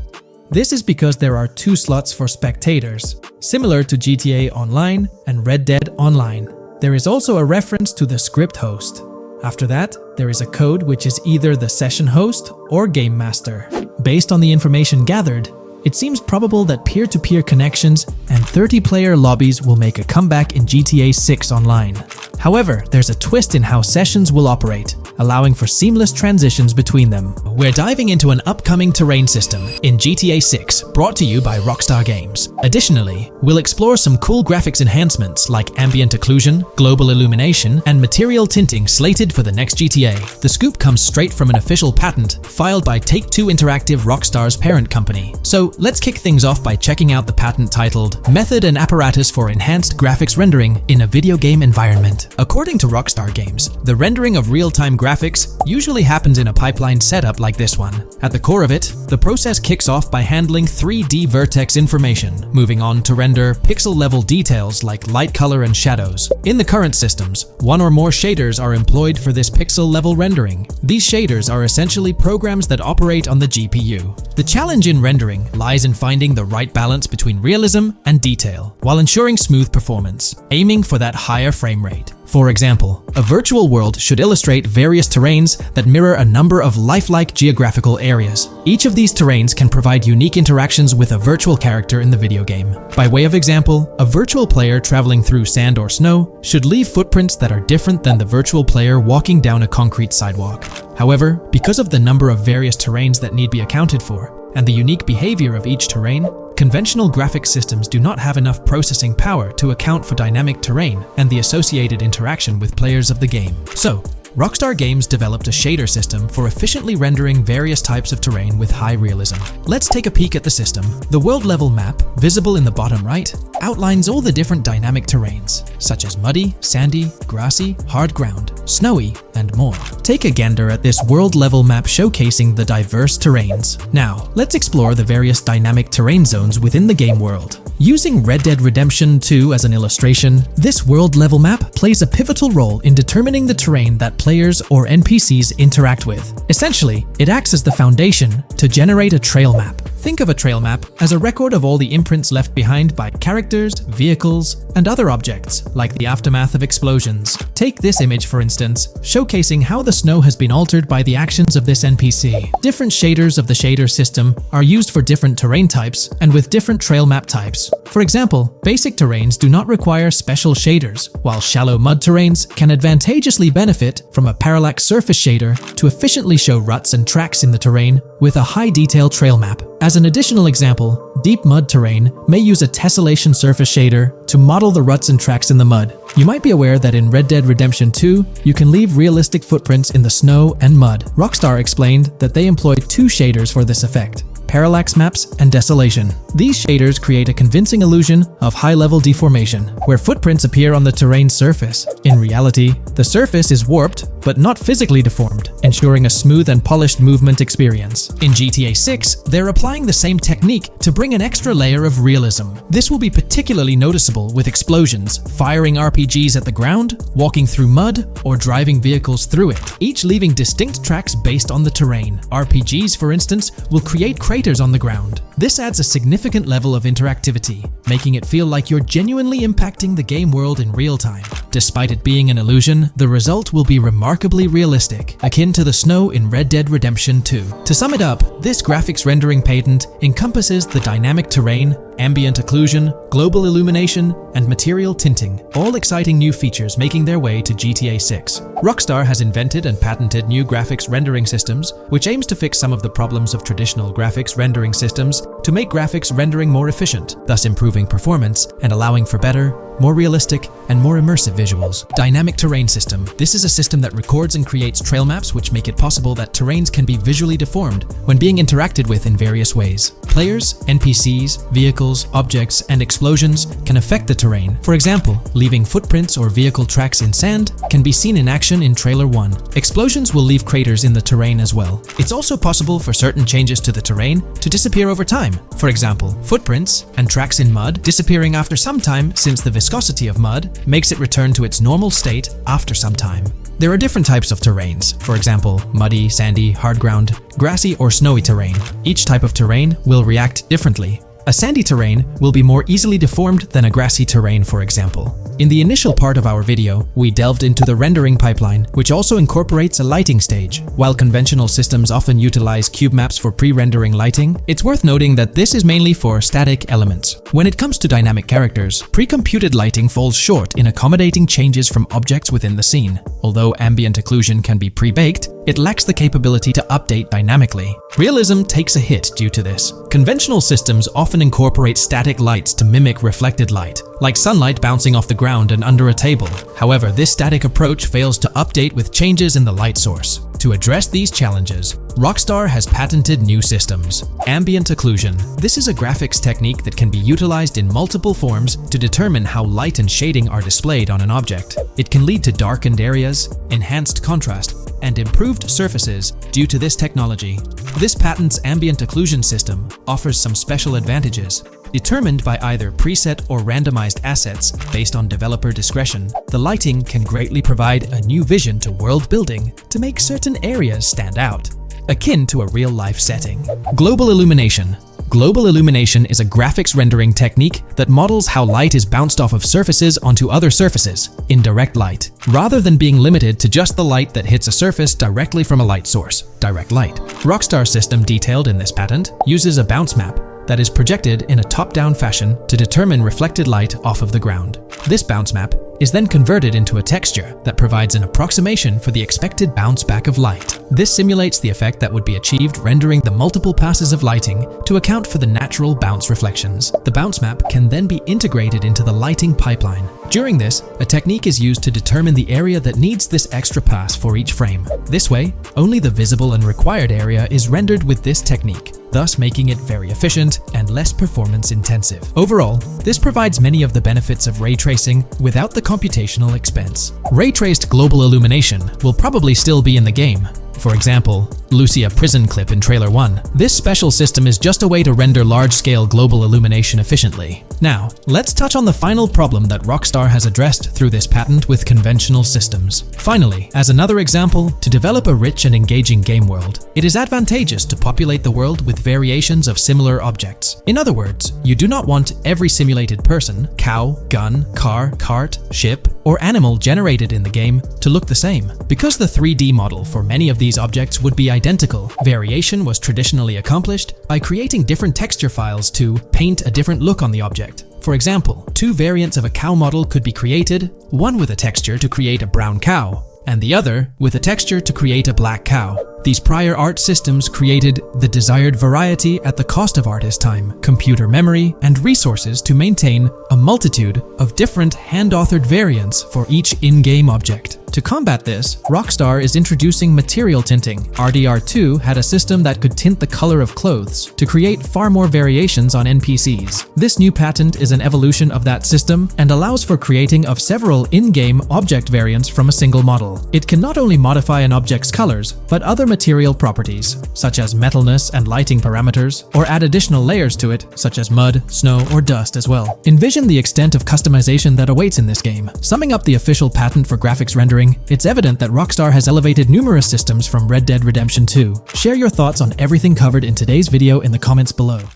This is because there are two slots for spectators, similar to GTA Online and Red Dead Online. There is also a reference to the script host. After that, there is a code which is either the session host or game master. Based on the information gathered, it seems probable that peer-to-peer connections and 30-player lobbies will make a comeback in GTA 6 Online. However, there's a twist in how sessions will operate, allowing for seamless transitions between them. We're diving into an upcoming terrain system in GTA 6, brought to you by Rockstar Games. Additionally, we'll explore some cool graphics enhancements like ambient occlusion, global illumination, and material tinting slated for the next GTA. The scoop comes straight from an official patent filed by Take-Two Interactive, Rockstar's parent company. So let's kick things off by checking out the patent titled Method and Apparatus for Enhanced Graphics Rendering in a Video Game Environment. According to Rockstar Games, the rendering of real-time graphics usually happens in a pipeline setup like this one. At the core of it, the process kicks off by handling 3D vertex information, moving on to render pixel-level details like light color and shadows. In the current systems, one or more shaders are employed for this pixel-level rendering. These shaders are essentially programs that operate on the GPU. The challenge in rendering lies in finding the right balance between realism and detail, while ensuring smooth performance, aiming for that higher frame rate. For example, a virtual world should illustrate various terrains that mirror a number of lifelike geographical areas. Each of these terrains can provide unique interactions with a virtual character in the video game. By way of example, a virtual player traveling through sand or snow should leave footprints that are different than the virtual player walking down a concrete sidewalk. However, because of the number of various terrains that need to be accounted for, and the unique behavior of each terrain, conventional graphics systems do not have enough processing power to account for dynamic terrain and the associated interaction with players of the game. So, Rockstar Games developed a shader system for efficiently rendering various types of terrain with high realism. Let's take a peek at the system. The world level map, visible in the bottom right, outlines all the different dynamic terrains, such as muddy, sandy, grassy, hard ground, snowy, and more. Take a gander at this world level map showcasing the diverse terrains. Now, let's explore the various dynamic terrain zones within the game world. Using Red Dead Redemption 2 as an illustration, this world level map plays a pivotal role in determining the terrain that players or NPCs interact with. Essentially, it acts as the foundation to generate a trail map. Think of a trail map as a record of all the imprints left behind by characters, vehicles, and other objects, like the aftermath of explosions. Take this image for instance, showcasing how the snow has been altered by the actions of this NPC. Different shaders of the shader system are used for different terrain types and with different trail map types. For example, basic terrains do not require special shaders, while shallow mud terrains can advantageously benefit from a parallax surface shader to efficiently show ruts and tracks in the terrain with a high-detail trail map. As an additional example, deep mud terrain may use a tessellation surface shader to model the ruts and tracks in the mud. You might be aware that in Red Dead Redemption 2, you can leave realistic footprints in the snow and mud. Rockstar explained that they employed two shaders for this effect: parallax maps and desolation. These shaders create a convincing illusion of high-level deformation, where footprints appear on the terrain's surface. In reality, the surface is warped but not physically deformed, ensuring a smooth and polished movement experience. In GTA 6, they're applying the same technique to bring an extra layer of realism. This will be particularly noticeable with explosions, firing RPGs at the ground, walking through mud, or driving vehicles through it, each leaving distinct tracks based on the terrain. RPGs, for instance, will create craters on the ground. This adds a significant level of interactivity, making it feel like you're genuinely impacting the game world in real time. Despite it being an illusion, the result will be remarkably realistic, akin to the snow in Red Dead Redemption 2. To sum it up, this graphics rendering patent encompasses the dynamic terrain, ambient occlusion, global illumination, and material tinting, all exciting new features making their way to GTA 6. Rockstar has invented and patented new graphics rendering systems, which aims to fix some of the problems of traditional graphics rendering systems to make graphics rendering more efficient, thus improving performance and allowing for better, more realistic, and more immersive visuals. Dynamic Terrain System. This is a system that records and creates trail maps which make it possible that terrains can be visually deformed when being interacted with in various ways. Players, NPCs, vehicles, objects, and explosions can affect the terrain. For example, leaving footprints or vehicle tracks in sand can be seen in action in Trailer 1. Explosions will leave craters in the terrain as well. It's also possible for certain changes to the terrain to disappear over time. For example, footprints and tracks in mud disappearing after some time, since the viscosity of mud makes it return to its normal state after some time. There are different types of terrains, for example, muddy, sandy, hard ground, grassy, or snowy terrain. Each type of terrain will react differently. A sandy terrain will be more easily deformed than a grassy terrain, for example. In the initial part of our video, we delved into the rendering pipeline, which also incorporates a lighting stage. While conventional systems often utilize cube maps for pre-rendering lighting, it's worth noting that this is mainly for static elements. When it comes to dynamic characters, pre-computed lighting falls short in accommodating changes from objects within the scene. Although ambient occlusion can be pre-baked, it lacks the capability to update dynamically. Realism takes a hit due to this. Conventional systems often incorporate static lights to mimic reflected light, like sunlight bouncing off the ground and under a table. However, this static approach fails to update with changes in the light source. To address these challenges, Rockstar has patented new systems. Ambient occlusion. This is a graphics technique that can be utilized in multiple forms to determine how light and shading are displayed on an object. It can lead to darkened areas, enhanced contrast, and improved surfaces due to this technology. This patent's ambient occlusion system offers some special advantages. Determined by either preset or randomized assets based on developer discretion, the lighting can greatly provide a new vision to world building to make certain areas stand out, akin to a real-life setting. Global illumination. Global illumination is a graphics rendering technique that models how light is bounced off of surfaces onto other surfaces in direct light, rather than being limited to just the light that hits a surface directly from a light source, direct light. Rockstar's system detailed in this patent uses a bounce map that is projected in a top-down fashion to determine reflected light off of the ground. This bounce map is then converted into a texture that provides an approximation for the expected bounce back of light. This simulates the effect that would be achieved rendering the multiple passes of lighting to account for the natural bounce reflections. The bounce map can then be integrated into the lighting pipeline. During this, a technique is used to determine the area that needs this extra pass for each frame. This way, only the visible and required area is rendered with this technique, thus making it very efficient and less performance intensive. Overall, this provides many of the benefits of ray tracing without the computational expense. Ray-traced global illumination will probably still be in the game. For example, Lucia prison clip in Trailer 1. This special system is just a way to render large-scale global illumination efficiently. Now, let's touch on the final problem that Rockstar has addressed through this patent with conventional systems. Finally, as another example, to develop a rich and engaging game world, it is advantageous to populate the world with variations of similar objects. In other words, you do not want every simulated person, cow, gun, car, cart, ship, or animal generated in the game to look the same. Because the 3D model for many of these objects would be identical, variation was traditionally accomplished by creating different texture files to paint a different look on the object. For example, two variants of a cow model could be created, one with a texture to create a brown cow, and the other with a texture to create a black cow. These prior art systems created the desired variety at the cost of artist time, computer memory, and resources to maintain a multitude of different hand-authored variants for each in-game object. To combat this, Rockstar is introducing material tinting. RDR2 had a system that could tint the color of clothes to create far more variations on NPCs. This new patent is an evolution of that system and allows for creating of several in-game object variants from a single model. It can not only modify an object's colors, but other material properties, such as metalness and lighting parameters, or add additional layers to it, such as mud, snow, or dust as well. Envision the extent of customization that awaits in this game. Summing up the official patent for graphics rendering, it's evident that Rockstar has elevated numerous systems from Red Dead Redemption 2. Share your thoughts on everything covered in today's video in the comments below.